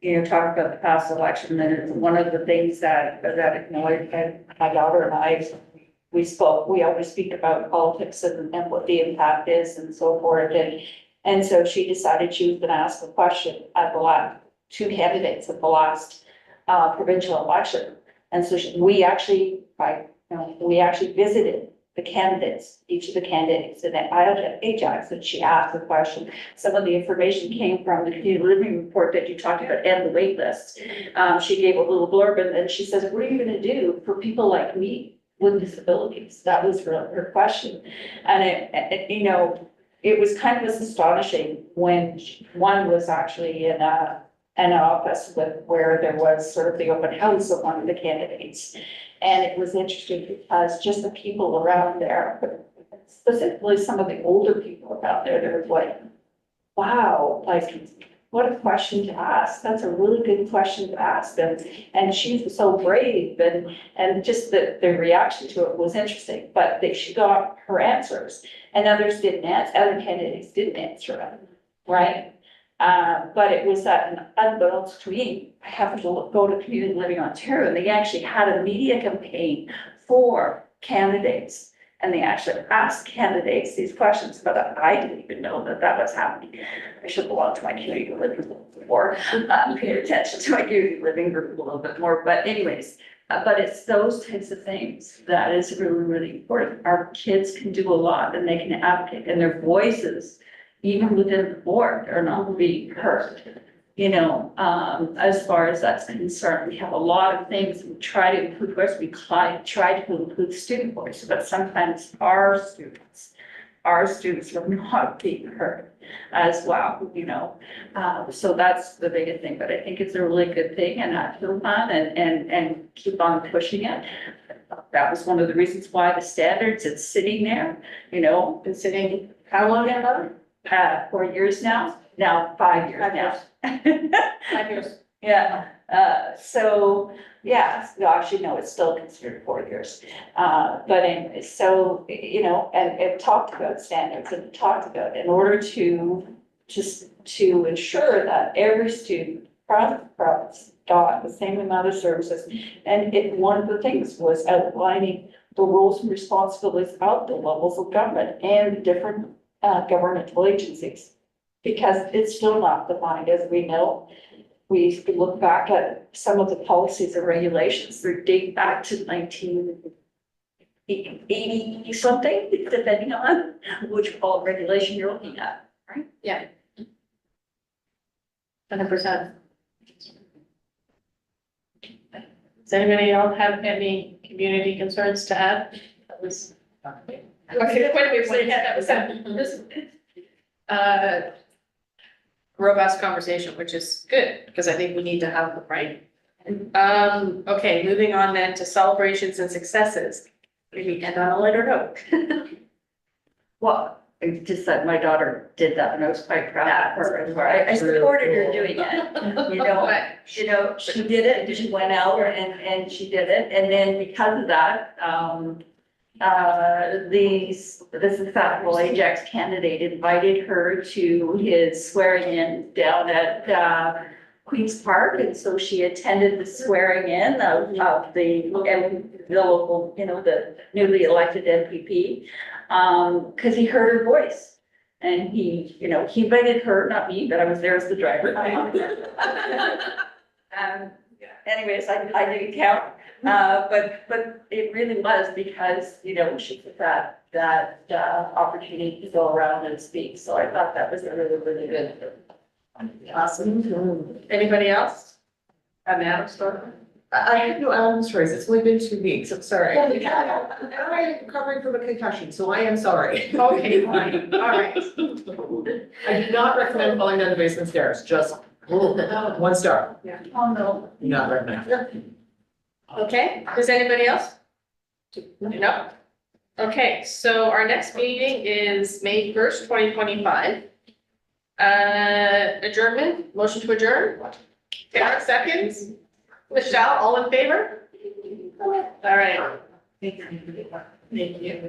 Speaker 9: you know, talk about the past election, and one of the things that annoyed my daughter and I, we always speak about politics and what the impact is and so forth, and so she decided she was gonna ask a question at the last, two candidates at the last provincial election. And so we actually visited the candidates, each of the candidates in Ajax, and she asked the question. Some of the information came from the community living report that you talked about and the wait list. She gave a little blurb, and then she says, what are you gonna do for people like me with disabilities? That was her question. And it you know, it was kind of astonishing when one was actually in an office where there was sort of the open house of one of the candidates. And it was interesting because just the people around there, specifically some of the older people around there, they were like, wow, like what a question to ask. That's a really good question to ask them. And she's so brave and just the reaction to it was interesting, but she got her answers and others didn't answer, other candidates didn't answer it, right? But it was that unbeknownst to me, I happened to go to Community Living Ontario and they actually had a media campaign for candidates. And they actually asked candidates these questions, but I didn't even know that that was happening. I should belong to my community living group more, pay attention to my community living group a little bit more, but anyways. But it's those types of things that is really, really important. Our kids can do a lot and they can advocate and their voices, even within the board, are not being heard. You know, as far as that's concerned, we have a lot of things we try to include, of course, we try to include student voice, but sometimes our students are not being heard as well, you know. So that's the biggest thing, but I think it's a really good thing and I feel fun and keep on pushing it. That was one of the reasons why the standards, it's sitting there, you know, been sitting how long now? 4 years now, 5 years now.
Speaker 3: 5 years.
Speaker 9: Yeah, so, yeah, no, actually, no, it's still considered 4 years. But anyway, so, you know, and it talked about standards and talked about in order to ensure that every student across the province got the same amount of services. And one of the things was outlining the roles and responsibilities of the levels of government and the different governmental agencies. Because it's still not defined, as we know. We look back at some of the policies and regulations that date back to 1980 something, depending on which regulation you're looking at, right?
Speaker 3: Yeah. 100%. Does anybody else have any community concerns to add? That was. Okay, wait a minute, that was robust conversation, which is good, because I think we need to have, right? Okay, moving on then to celebrations and successes. Maybe end on a lighter note.
Speaker 9: Well, it's just that my daughter did that and I was quite proud of her. I supported her doing it, you know, she did it and she went out and she did it. And then because of that, the successful Ajax candidate invited her to his swearing in down at Queen's Park, and so she attended the swearing in of the local, you know, the newly elected MPP, because he heard her voice. And he invited her, not me, but I was there as the driver. Anyways, I didn't count. But it really was because, you know, she took that opportunity to go around and speak. So I thought that was a really, really good.
Speaker 3: Awesome. Anybody else? An Adam story?
Speaker 8: I have no Adam stories. It's only been 2 weeks. I'm sorry. I am recovering from a concussion, so I am sorry.
Speaker 3: Okay, fine, all right.
Speaker 8: I do not recommend falling down the basement stairs, just 1 star.
Speaker 9: Oh, no.
Speaker 8: Do not recommend.
Speaker 3: Okay, does anybody else? No? Okay, so our next meeting is May 1st, 2025. Adjournment, motion to adjourn? Kara, seconds? Michelle, all in favor? All right. Thank you.